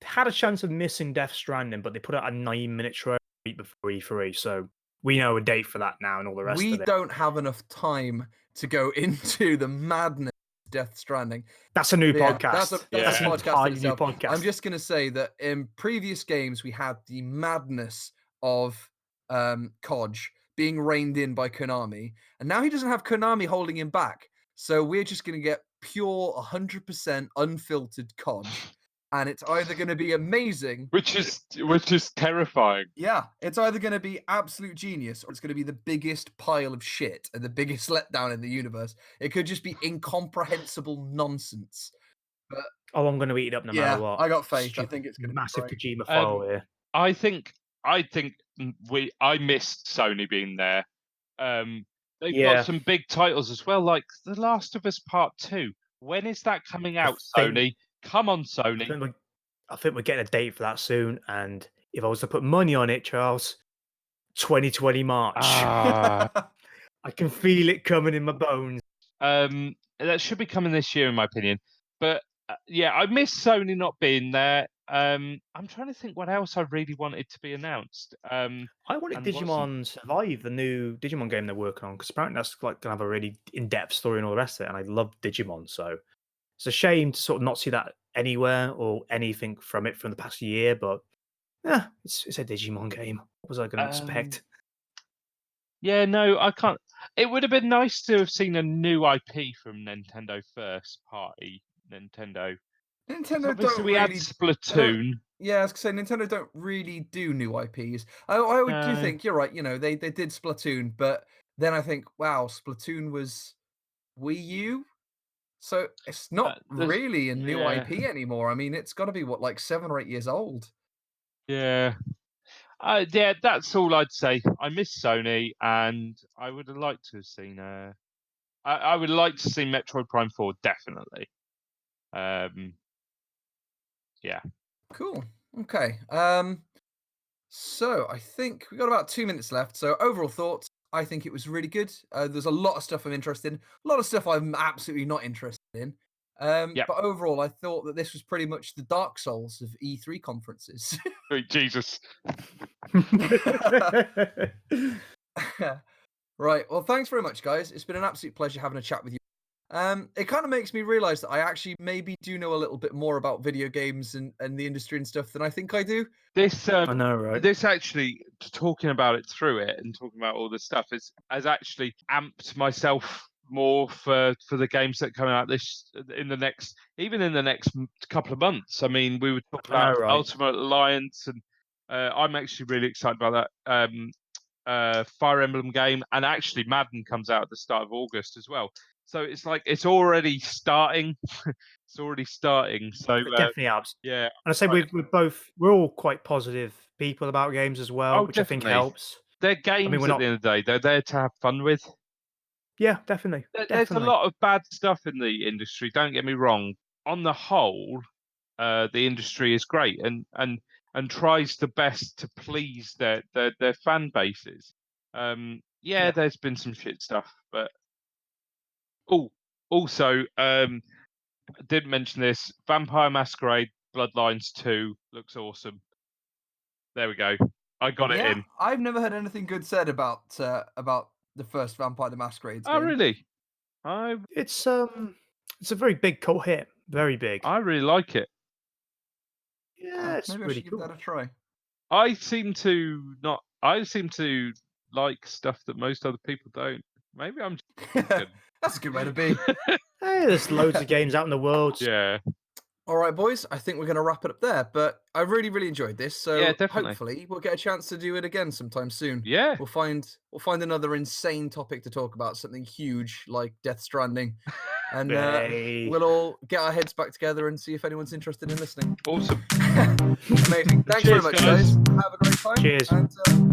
had a chance of missing Death Stranding, but they put out a 9-minute trailer before E3, so we know a date for that now and all the rest of it. We don't have enough time to go into the madness of Death Stranding. That's a new podcast. That's a podcast. New podcast. I'm just going to say that in previous games, we had the madness of Kodge being reined in by Konami, and now he doesn't have Konami holding him back. So we're just going to get pure 100% unfiltered Kodge. And it's either going to be amazing, which is terrifying. Yeah, it's either going to be absolute genius, or it's going to be the biggest pile of shit and the biggest letdown in the universe. It could just be incomprehensible nonsense. But I'm going to eat it up no matter what. I got faith. I think it's going to be massive Kojima file here. I think I missed Sony being there. They've got some big titles as well, like The Last of Us Part 2. When is that coming out, Sony? Come on, Sony. I think we're getting a date for that soon. And if I was to put money on it, Charles, 2020 March. I can feel it coming in my bones. That should be coming this year, in my opinion. But I miss Sony not being there. I'm trying to think what else I really wanted to be announced. I wanted Digimon Survive, the new Digimon game they're working on, because apparently that's like gonna have a really in-depth story and all the rest of it. And I love Digimon, so it's a shame to sort of not see that anywhere or anything from it from the past year. But it's a Digimon game. What was I going to expect? Yeah, no, I can't. It would have been nice to have seen a new IP from Nintendo first party. Nintendo don't we had Splatoon. I was going to say Nintendo don't really do new IPs. I do think you're right. You know, they did Splatoon, but then I think, wow, Splatoon was Wii U, so it's not really a new IP anymore. I mean, it's got to be like 7 or 8 years old. Yeah. That's all I'd say. I miss Sony, and I would have liked to have seen. I would like to see Metroid Prime 4 definitely. Yeah. Cool. Okay. So I think we got about 2 minutes left. So overall thoughts, I think it was really good. There's a lot of stuff I'm interested in, a lot of stuff I'm absolutely not interested in. Yep. But overall, I thought that this was pretty much the Dark Souls of E3 conferences. Jesus. Right. Well, thanks very much, guys. It's been an absolute pleasure having a chat with you. It kind of makes me realize that I actually maybe do know a little bit more about video games and the industry and stuff than I think I do. This I know, right? this actually, talking about it through it and talking about all this stuff has actually amped myself more for the games that come out in the next couple of months. I mean, we were talking I know, about right? Ultimate Alliance, and I'm actually really excited about that Fire Emblem game, and actually Madden comes out at the start of August as well. So it's like it's already starting. It's already starting. So It definitely helps. yeah. And I say Right. we're all quite positive people about games as well, Oh, which I think definitely. helps. They're games we're at not- the end of the day. They're there to have fun with. Yeah, definitely. There's a lot of bad stuff in the industry. Don't get me wrong. On the whole, the industry is great and tries the best to please their fan bases. Yeah. There's been some shit stuff, but also didn't mention this. Vampire Masquerade Bloodlines 2 looks awesome. There we go. I got it in. I've never heard anything good said about the first Vampire the Masquerade Oh, game. really? It's a very big cult hit. Very big. I really like it. Yeah, it's Maybe I really should give cool. that a try. I seem to like stuff that most other people don't. Maybe I'm just good. That's a good way to be. Hey, there's loads of games out in the world. Yeah. All right, boys. I think we're going to wrap it up there. But I really, really enjoyed this. So Yeah, definitely. hopefully we'll get a chance to do it again sometime soon. Yeah. We'll find another insane topic to talk about, something huge like Death Stranding, and Hey. we'll all get our heads back together and see if anyone's interested in listening. Awesome. Amazing. Thanks very Cheers, much, guys. guys. Have a great time. Cheers. And